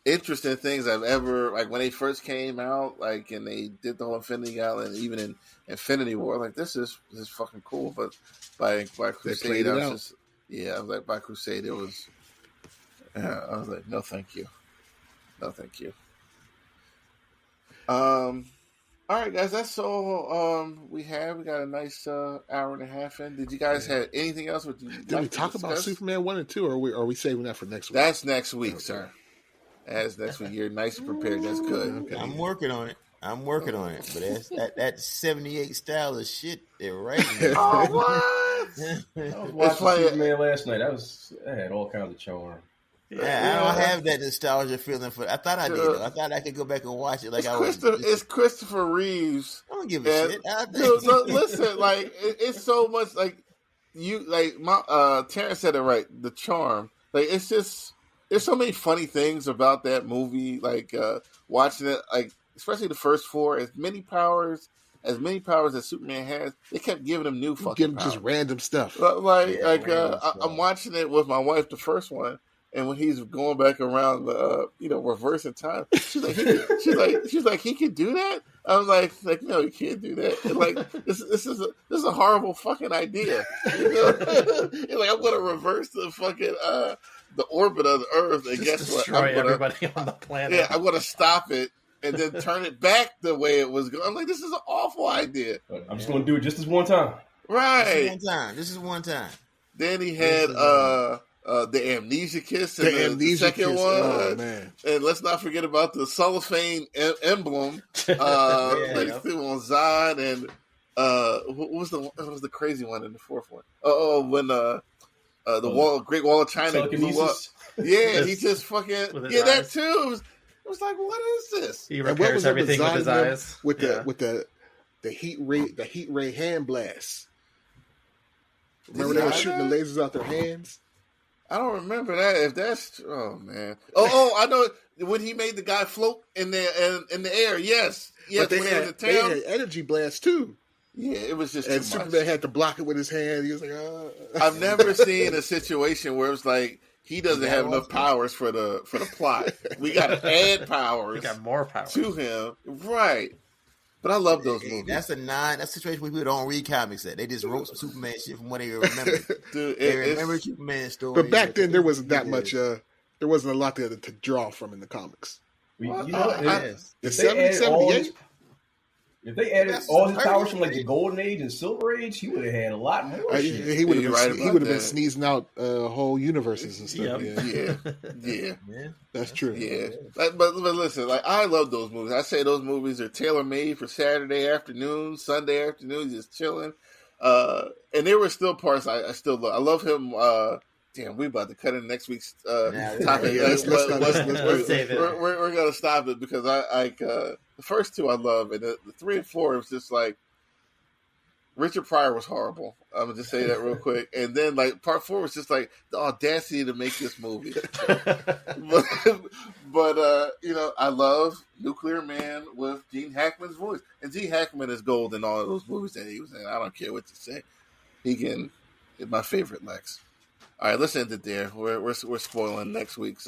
interesting things I've ever, like, when they first came out, like, and they did the whole Infinity Gauntlet, and even in Infinity War, like, this is fucking cool. But by Crusade, I was like, by Crusade, it was. I was like, no, thank you. All right, guys, that's all we have. We got a nice hour and a half in. Did you guys have anything else? Did we talk about Superman 1 and 2, or are we saving that for next week? That's next week, sir. That's next week. You're nice and prepared. That's good. Okay. I'm working on it. But that 78 style of shit, they're right. Oh, what? I was watching Superman last night. I had all kinds of charm. Yeah, I don't have that nostalgia feeling for. I thought I did. Though. I thought I could go back and watch it. Like it's Christopher Reeves. I don't give a shit. Dude, listen, like it's so much like Terrence said it right. The charm, like it's just there's so many funny things about that movie. Like watching it, like especially the first four, as many powers as Superman has, they kept giving him new fucking powers. Just random stuff. I'm watching it with my wife, the first one. And when he's going back around the, reversing time, she's like, he can do that. I was like, no, he can't do that. And like, this is a horrible fucking idea. Like, I'm gonna reverse the fucking the orbit of the Earth, and guess what? Destroy everybody on the planet. Yeah, I'm gonna stop it and then turn it back the way it was going. I'm like, this is an awful idea. I'm just gonna do it just this one time. Right. This is one time. Then he had the amnesia kiss in the second one. Oh, man. And let's not forget about the cellophane emblem that threw on Zod. And what was the crazy one in the fourth one? When the Great Wall of China blew up. Yeah, he just fucking that too. It was like, what is this? He repairs everything with his eyes. With the heat ray hand blast. Remember they were shooting the lasers out their hands? I don't remember that. If that's man. I know when he made the guy float in the air. Yes. But they had energy blast too. Yeah, it was just. And Superman had to block it with his hand. He was like, I've never seen a situation where it's like he doesn't have enough powers for the plot. We got to add powers. We got more powers to him, right? But I love those movies. That's a situation where people don't read comics. They just wrote some Superman shit from what they remember. Dude, they remember Superman stories. But back then, there wasn't that much. There wasn't a lot to draw from in the comics. Well, the 78. If they added all his powers from like the Golden Age and Silver Age, he would have had a lot more. He would have been sneezing out whole universes and stuff. Yeah, that's true. Yeah, but listen, like I love those movies. I say those movies are tailor made for Saturday afternoon, Sunday afternoon, just chilling. And there were still parts I still love. I love him. Damn, we about to cut in next week's topic. Let's save it. We're gonna stop it because the first two I love, and the 3 and 4 was just like Richard Pryor was horrible. I'm gonna just say that real quick, and then like part 4 was just like the audacity to make this movie. but I love Nuclear Man with Gene Hackman's voice, and Gene Hackman is gold in all of those movies that he was in. I don't care what you say. It's my favorite Lex. All right, let's end it there. We're spoiling next week's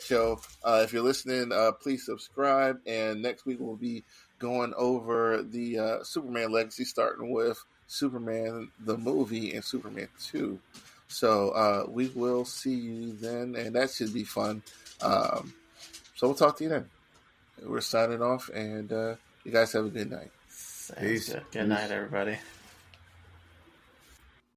show. If you're listening, please subscribe. And next week we'll be going over the Superman legacy, starting with Superman the movie and Superman 2. So we will see you then, and that should be fun. So we'll talk to you then. We're signing off, and you guys have a good night. Peace. Good night, everybody.